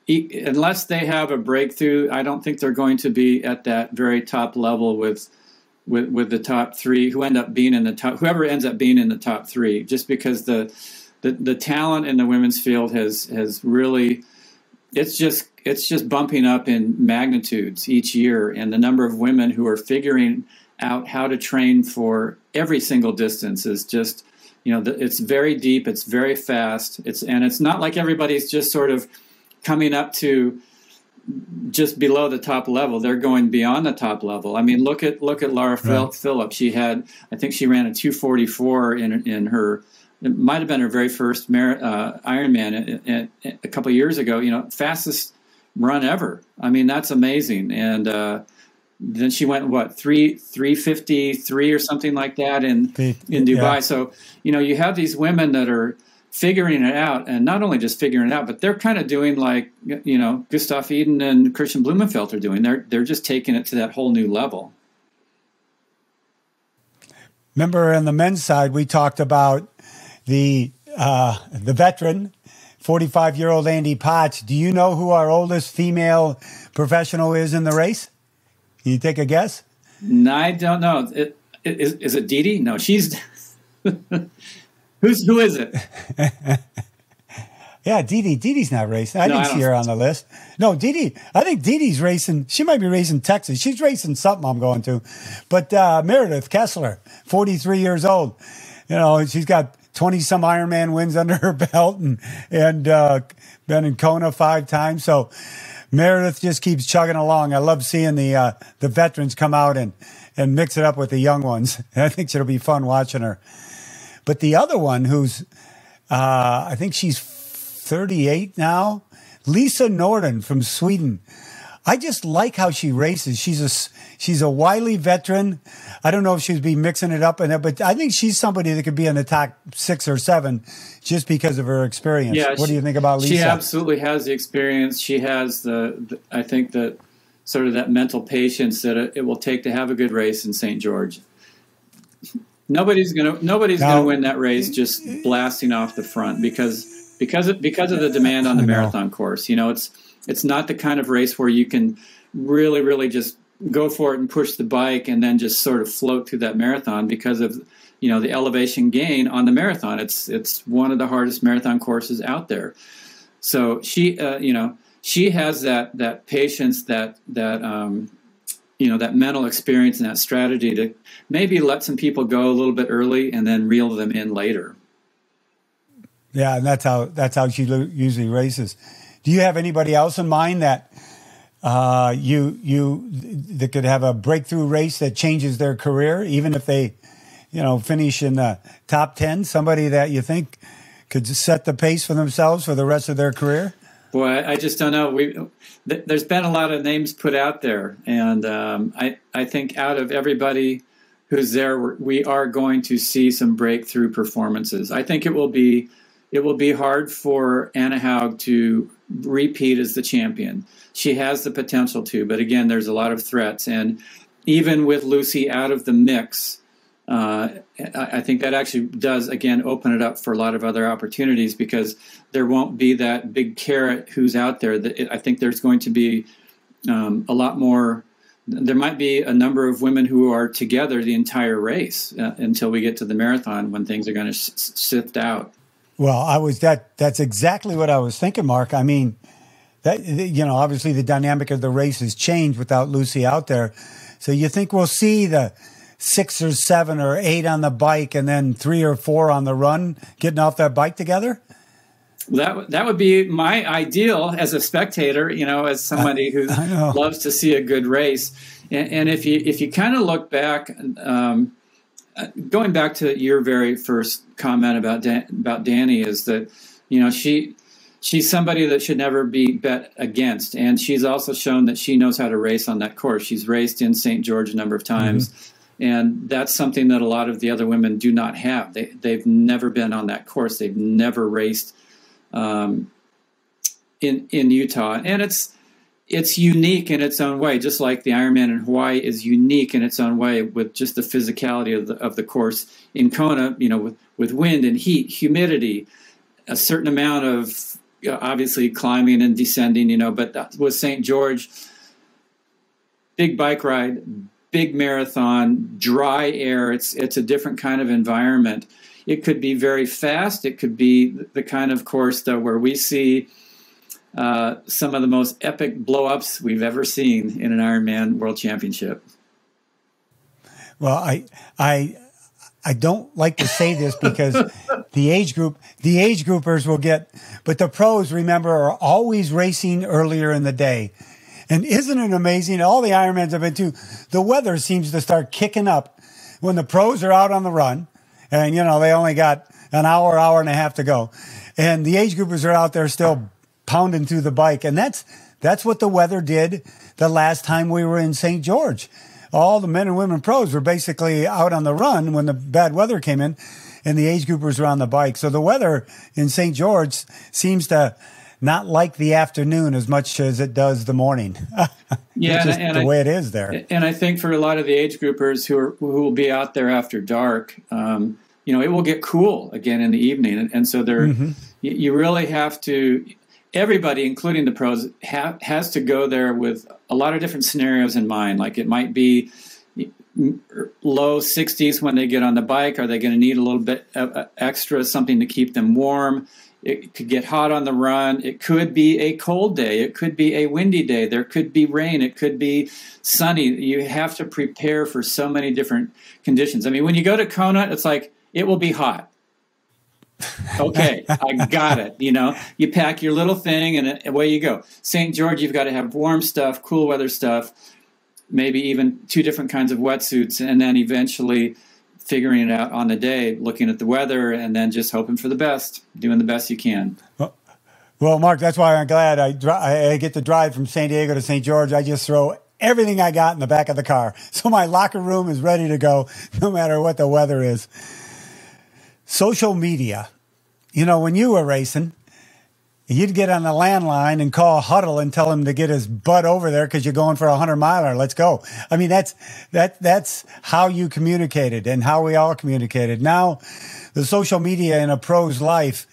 they have a breakthrough, I don't think they're going to be at that very top level with the top three who end up being in the top, whoever ends up being in the top three, just because the talent in the women's field has really, it's just bumping up in magnitudes each year, and the number of women who are figuring out how to train for every single distance is just, you know, it's very deep, it's very fast, and it's not like everybody's just sort of coming up to just below the top level. They're going beyond the top level. I mean, look at Laura Phillips. She had, I think she ran a 2:44 in her, it might have been her very first Ironman a couple of years ago. You know, fastest run ever. I mean, that's amazing. And then she went, what, 3:53 or something like that in Dubai. Yeah. So, you know, you have these women that are figuring it out, and not only just figuring it out, but they're kind of doing like, you know, Gustav Eden and Christian Blumenfeld are doing. They're just taking it to that whole new level. Remember, on the men's side, we talked about the veteran, 45-year-old Andy Potts. Do you know who our oldest female professional is in the race? Can you take a guess? No, I don't know. Is it Dee Dee? No, she's... Who is it? Yeah, Dee Dee. Dee Dee's not racing. I didn't see her on the list. No, Dee Dee. I think Dee Dee's racing. She might be racing Texas. She's racing something I'm going to. But Meredith Kessler, 43 years old. You know, she's got 20-some Ironman wins under her belt and been in Kona 5 times. So Meredith just keeps chugging along. I love seeing the veterans come out and mix it up with the young ones. I think it'll be fun watching her. But the other one who's, I think she's 38 now, Lisa Norden from Sweden. I just like how she races. She's a wily veteran. I don't know if she'd be mixing it up, but I think she's somebody that could be in the top 6 or 7 just because of her experience. Yeah, what do you think about Lisa? She absolutely has the experience. She has I think that sort of that mental patience that it will take to have a good race in St. George. Nobody's gonna win that race just blasting off the front because of the demand on the marathon course. You know, it's not the kind of race where you can really just go for it and push the bike and then just sort of float through that marathon because of, you know, the elevation gain on the marathon. It's one of the hardest marathon courses out there. So she has that patience, that mental experience and that strategy to maybe let some people go a little bit early and then reel them in later. Yeah, and that's how she usually races. Do you have anybody else in mind that that could have a breakthrough race that changes their career, even if they, you know, finish in the top 10? Somebody that you think could set the pace for themselves for the rest of their career? Boy, I just don't know. There's been a lot of names put out there, and I think out of everybody who's there, we are going to see some breakthrough performances. I think it will be hard for Anna Haug to repeat as the champion. She has the potential to, but again, there's a lot of threats, and even with Lucy out of the mix, I think that actually does, again, open it up for a lot of other opportunities because there won't be that big carrot who's out there. I think there's going to be a lot more. There might be a number of women who are together the entire race until we get to the marathon when things are going to sift out. Well, that's exactly what I was thinking, Mark. I mean, that, you know, obviously the dynamic of the race has changed without Lucy out there. So you think we'll see the 6 or 7 or 8 on the bike and then 3 or 4 on the run getting off that bike together? That would be my ideal as a spectator, you know, as somebody who loves to see a good race. And if you kind of look back, going back to your very first comment about Danny, is that, you know, she's somebody that should never be bet against, and she's also shown that she knows how to race on that course. She's raced in St. George a number of times. Mm-hmm. And that's something that a lot of the other women do not have. They've never been on that course. They've never raced in Utah. And it's unique in its own way, just like the Ironman in Hawaii is unique in its own way with just the physicality of the course. In Kona, with wind and heat, humidity, a certain amount of obviously climbing and descending, but with St. George, big bike ride, big marathon, dry air. It's a different kind of environment. It could be very fast. It could be the kind of course, though, where we see some of the most epic blow-ups we've ever seen in an Ironman World Championship. Well, I don't like to say this because the age groupers will get, but the pros, remember, are always racing earlier in the day. And isn't it amazing? All the Ironmans I've been to, the weather seems to start kicking up when the pros are out on the run. And, they only got an hour and a half to go. And the age groupers are out there still pounding through the bike. And that's what the weather did the last time we were in St. George. All the men and women pros were basically out on the run when the bad weather came in, and the age groupers were on the bike. So the weather in St. George seems to not like the afternoon as much as it does the morning. Yeah, it's just the way it is there. And I think for a lot of the age groupers who will be out there after dark, it will get cool again in the evening, and so you really have to. Everybody, including the pros, has to go there with a lot of different scenarios in mind. Like it might be low 60s when they get on the bike. Are they going to need a little bit extra, something to keep them warm? It could get hot on the run. It could be a cold day. It could be a windy day. There could be rain. It could be sunny. You have to prepare for so many different conditions. I mean, when you go to Kona, it's like, it will be hot. Okay, I got it. You pack your little thing and away you go. St. George, you've got to have warm stuff, cool weather stuff, maybe even 2 different kinds of wetsuits, and then eventually figuring it out on the day, looking at the weather, and then just hoping for the best, doing the best you can. Well, Mark, that's why I'm glad I get to drive from San Diego to St. George. I just throw everything I got in the back of the car. So my locker room is ready to go no matter what the weather is. Social media. When you were racing, you'd get on the landline and call Huddle and tell him to get his butt over there because you're going for a 100-miler. Let's go. I mean, that's how you communicated and how we all communicated. Now, the social media in a pro's life,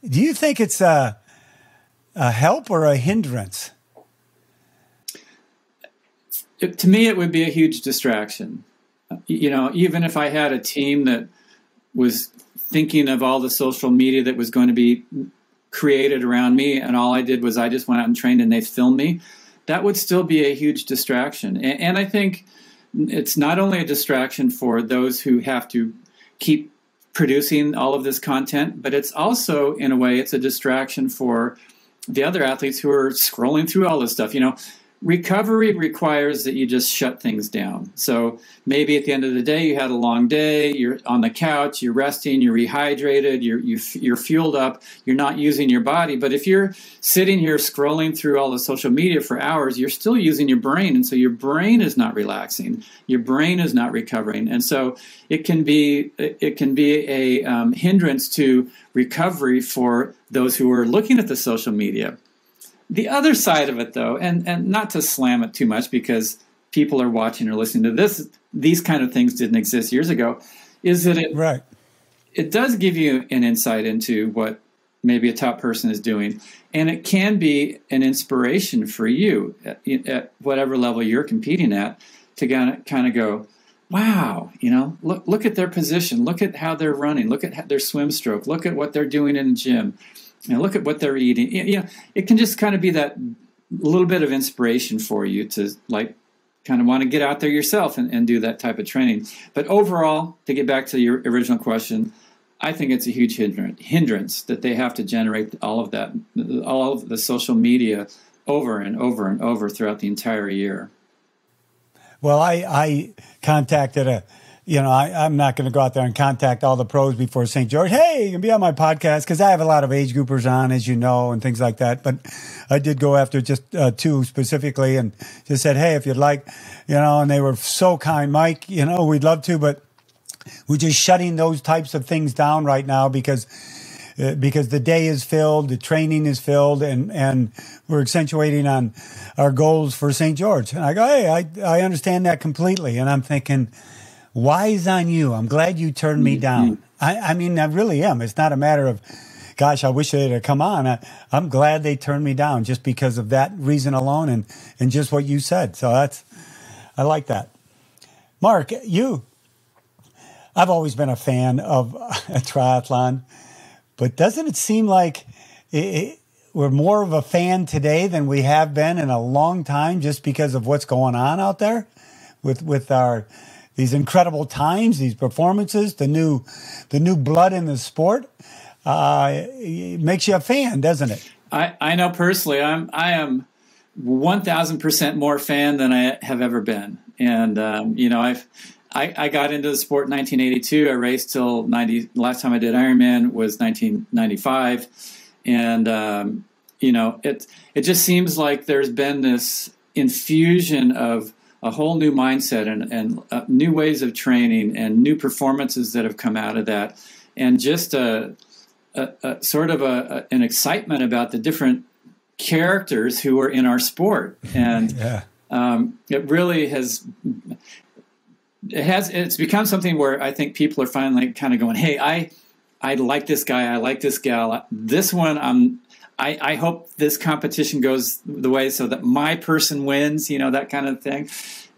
do you think it's a help or a hindrance? To me, it would be a huge distraction. Even if I had a team that was thinking of all the social media that was going to be created around me, and all I did was I just went out and trained and they filmed me, that would still be a huge distraction. And I think it's not only a distraction for those who have to keep producing all of this content, but it's also, in a way, it's a distraction for the other athletes who are scrolling through all this stuff. Recovery requires that you just shut things down. So maybe at the end of the day, you had a long day, you're on the couch, you're resting, you're rehydrated, you're fueled up, you're not using your body. But if you're sitting here scrolling through all the social media for hours, you're still using your brain. And so your brain is not relaxing. Your brain is not recovering. And so it can be a hindrance to recovery for those who are looking at the social media. The other side of it, though, and not to slam it too much because people are watching or listening to this, these kind of things didn't exist years ago, is that it does give you an insight into what maybe a top person is doing. And it can be an inspiration for you at whatever level you're competing at to kind of go, wow, look at their position. Look at how they're running. Look at their swim stroke. Look at what they're doing in the gym. And look at what they're eating. It can just kind of be that little bit of inspiration for you to kind of want to get out there yourself and do that type of training. But overall, to get back to your original question, I think it's a huge hindrance that they have to generate all of the social media over and over and over throughout the entire year. Well, I contacted I'm not going to go out there and contact all the pros before St. George. Hey, you can be on my podcast because I have a lot of age groupers on, as you know, and things like that. But I did go after just 2 specifically and just said, hey, if you'd like, and they were so kind, Mike, we'd love to, but we're just shutting those types of things down right now because because the day is filled, the training is filled, and we're accentuating on our goals for St. George. And I go, hey, I understand that completely. And I'm thinking, wise on you. I'm glad you turned me down. I mean, I really am. It's not a matter of, gosh, I wish they'd have come on. I'm glad they turned me down just because of that reason alone and just what you said. So I like that. Mark, I've always been a fan of a triathlon, but doesn't it seem like we're more of a fan today than we have been in a long time just because of what's going on out there with these incredible times, these performances, the new blood in the sport? It makes you a fan, doesn't it? I know personally, I am 1,000% more fan than I have ever been. And, I got into the sport in 1982. I raced till 90. Last time I did Ironman was 1995. And, it just seems like there's been this infusion of a whole new mindset and new ways of training and new performances that have come out of that. And just a sort of an excitement about the different characters who are in our sport. And it really it's become something where I think people are finally kind of going, hey, I like this guy, I like this gal. This one, I hope this competition goes the way so that my person wins, that kind of thing.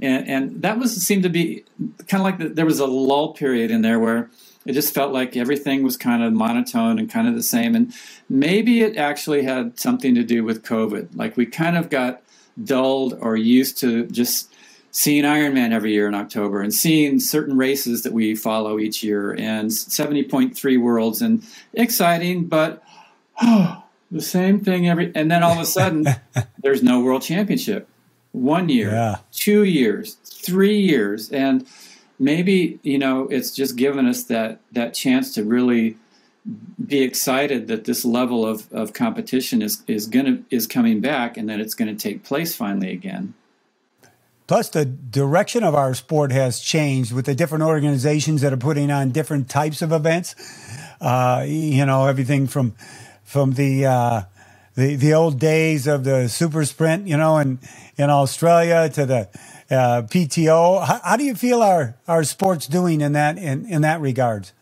And that seemed to be kind of like there was a lull period in there where it just felt like everything was kind of monotone and kind of the same. And maybe it actually had something to do with COVID. Like we kind of got dulled or used to just seeing Ironman every year in October and seeing certain races that we follow each year and 70.3 worlds and exciting, but the same thing and then all of a sudden there's no world championship. 1 year, 2 years, 3 years. And maybe, it's just given us that chance to really be excited that this level of competition is coming back and that it's going to take place finally again. Plus, the direction of our sport has changed with the different organizations that are putting on different types of events. Everything from the old days of the super sprint, in Australia to the PTO. How do you feel our sport's doing in that regards?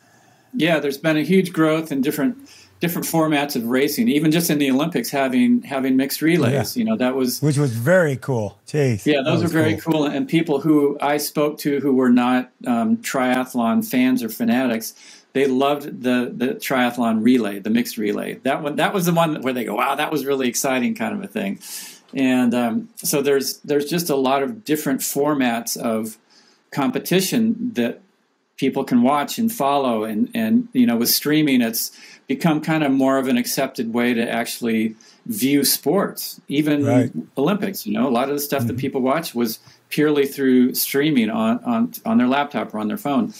Yeah, there's been a huge growth in different formats of racing, even just in the Olympics having mixed relays. Which was very cool. Jeez. Yeah, those are very cool. And people who I spoke to who were not triathlon fans or fanatics, they loved the triathlon relay, the mixed relay. That was the one where they go, wow, that was really exciting, kind of a thing. And so there's just a lot of different formats of competition that people can watch and follow. And with streaming, it's become kind of more of an accepted way to actually view sports, even Olympics. A lot of the stuff that people watch was purely through streaming on their laptop or on their phone.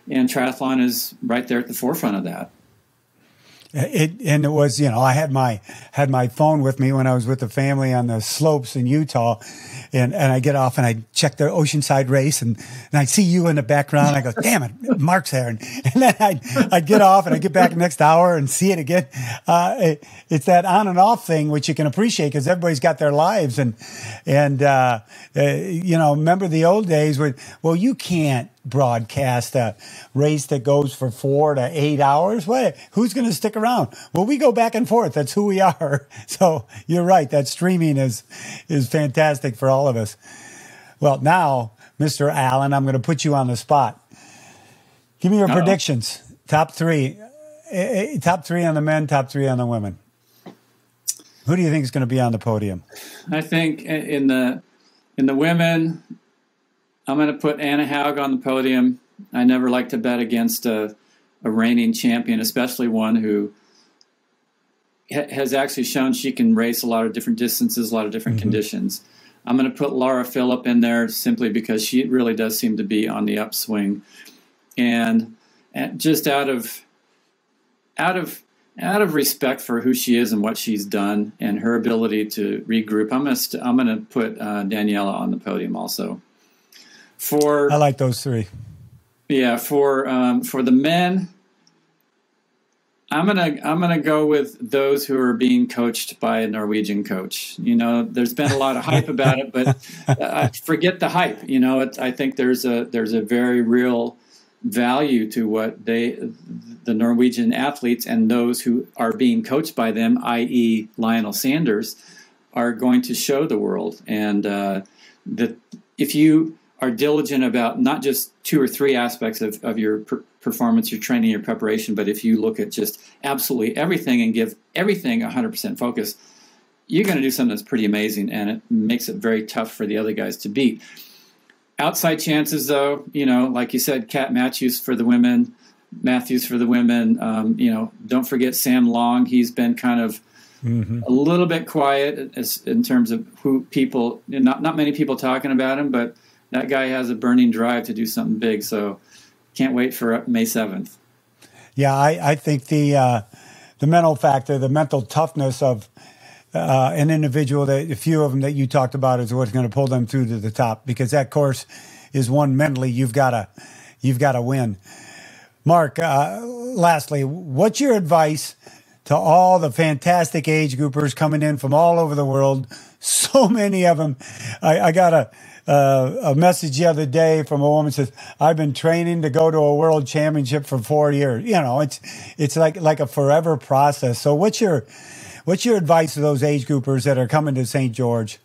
And triathlon is right there at the forefront of that. It was, I had my phone with me when I was with the family on the slopes in Utah, and I get off and I check the Oceanside race and I see you in the background. I go, damn it, Mark's there. And then I'd get off and I get back the next hour and see it again. It's that on and off thing, which you can appreciate because everybody's got their lives. And remember the old days where, well, you can't broadcast a race that goes for 4 to 8 hours. Who's going to stick around? Well, we go back and forth. That's who we are. So you're right. That streaming is fantastic for all of us. Well, now, Mr. Allen, I'm going to put you on the spot. Give me your predictions. Top three on the men, top three on the women. Who do you think is going to be on the podium? I think in the women, I'm going to put Anna Haug on the podium. I never like to bet against a reigning champion, especially one who has actually shown she can race a lot of different distances, a lot of different conditions. I'm going to put Laura Philipp in there simply because she really does seem to be on the upswing. And just out of respect for who she is and what she's done and her ability to regroup, I'm going to put Daniela on the podium also. I like those three. Yeah, for the men, I'm gonna go with those who are being coached by a Norwegian coach. You know, there's been a lot of hype about it, but forget the hype. You know, I think there's a very real value to what the Norwegian athletes and those who are being coached by them, i.e. Lionel Sanders, are going to show the world. And that if you are diligent about not just 2 or 3 aspects of your performance, your training, your preparation, but if you look at just absolutely everything and give everything 100% focus, you're going to do something that's pretty amazing, and it makes it very tough for the other guys to beat. Outside chances, though, you know, like you said, Kat Matthews for the women, you know, don't forget Sam Long. He's been kind of a little bit quiet in terms of who people, not many people talking about him, but that guy has a burning drive to do something big. So can't wait for May 7th. Yeah, I think the mental factor, the mental toughness of an individual, that a few of them that you talked about, is what's going to pull them through to the top, because that course is one mentally you've got to win. Mark, lastly, what's your advice to all the fantastic age groupers coming in from all over the world? So many of them. I got a message the other day from a woman that says, I've been training to go to a world championship for 4 years. You know, it's like a forever process. So what's your advice to those age groupers that are coming to St. George?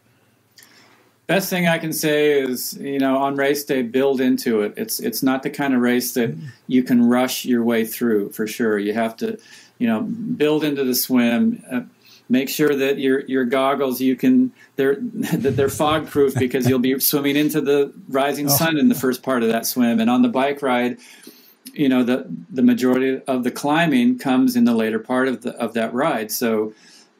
Best thing I can say is, you know, on race day, build into it. It's not the kind of race that you can rush your way through, for sure. You have to, you know, build into the swim. Make sure that your goggles they're fog proof, because you'll be swimming into the rising sun in the first part of that swim. And on the bike ride, you know, the majority of the climbing comes in the later part of that ride. So,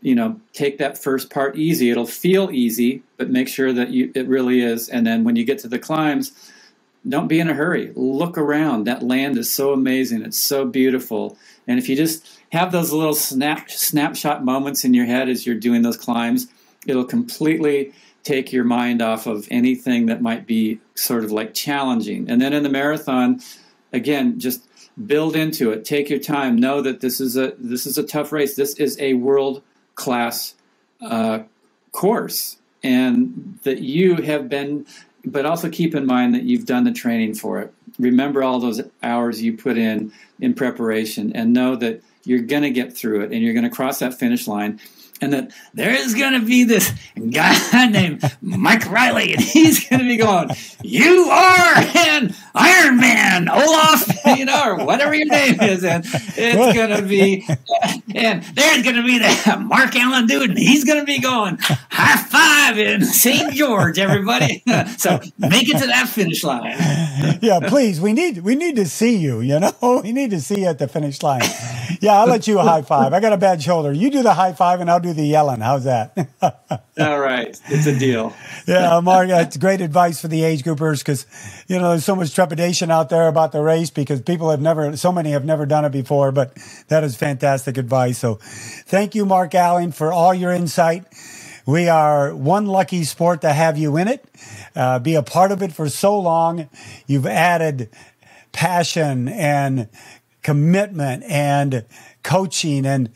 you know, take that first part easy. It'll feel easy, but make sure that it really is. And then when you get to the climbs, don't be in a hurry. Look around. That land is so amazing. It's so beautiful. And if you just have those little snapshot moments in your head as you're doing those climbs, it'll completely take your mind off of anything that might be sort of like challenging. And then in the marathon, again, just build into it. Take your time. Know that this is a tough race. This is a world-class course, and that you have been, but also keep in mind that you've done the training for it. Remember all those hours you put in preparation, and know that you're going to get through it, and you're going to cross that finish line. And that there is going to be this guy named Mike Reilly, and he's going to be going, you are an Ironman, Olaf, you know, or whatever your name is. And it's going to be, and there's going to be that Mark Allen dude, and he's going to be going, high five in St. George, everybody. So make it to that finish line. Yeah, please, we need to see you, you know, we need to see you at the finish line. Yeah, I'll let you a high five. I got a bad shoulder. You do the high five, and I'll do the yelling. How's that? All right. It's a deal. Yeah, Mark, that's great advice for the age groupers, because, you know, there's so much trepidation out there about the race because so many have never done it before, but that is fantastic advice. So thank you, Mark Allen, for all your insight. We are one lucky sport to have you in it. Be a part of it for so long. You've added passion and commitment and coaching, and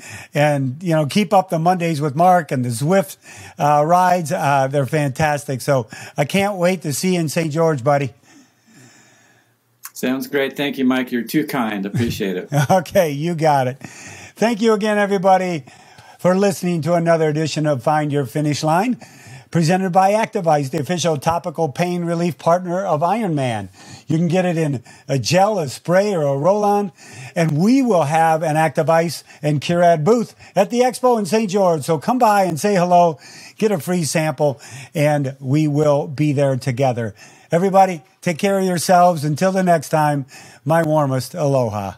you know, keep up the Mondays with Mark and the Zwift rides. They're fantastic. So I can't wait to see you in St. George, buddy. Sounds great. Thank you, Mike. You're too kind. Appreciate it. Okay, you got it. Thank you again, everybody, for listening to another edition of Find Your Finish Line, presented by Activize, the official topical pain relief partner of Ironman. You can get it in a gel, a spray, or a roll-on. And we will have an Activize and Curad booth at the Expo in St. George. So come by and say hello, get a free sample, and we will be there together. Everybody, take care of yourselves. Until the next time, my warmest aloha.